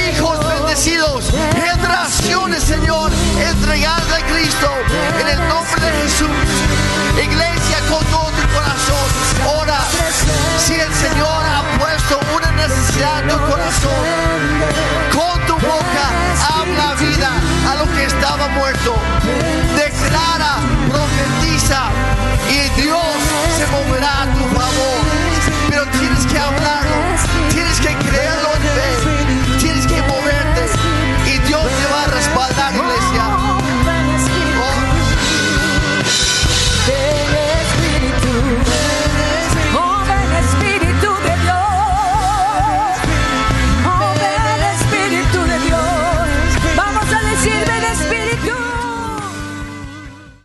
hijos bendecidos, generaciones, Señor, entregadas a Cristo, en el nombre de Jesús. Iglesia, con todo tu corazón, ora. Si el Señor ha puesto una necesidad en tu corazón, con tu boca habla vida a lo que estaba muerto. Declara, profetiza, y Dios se moverá a tu favor.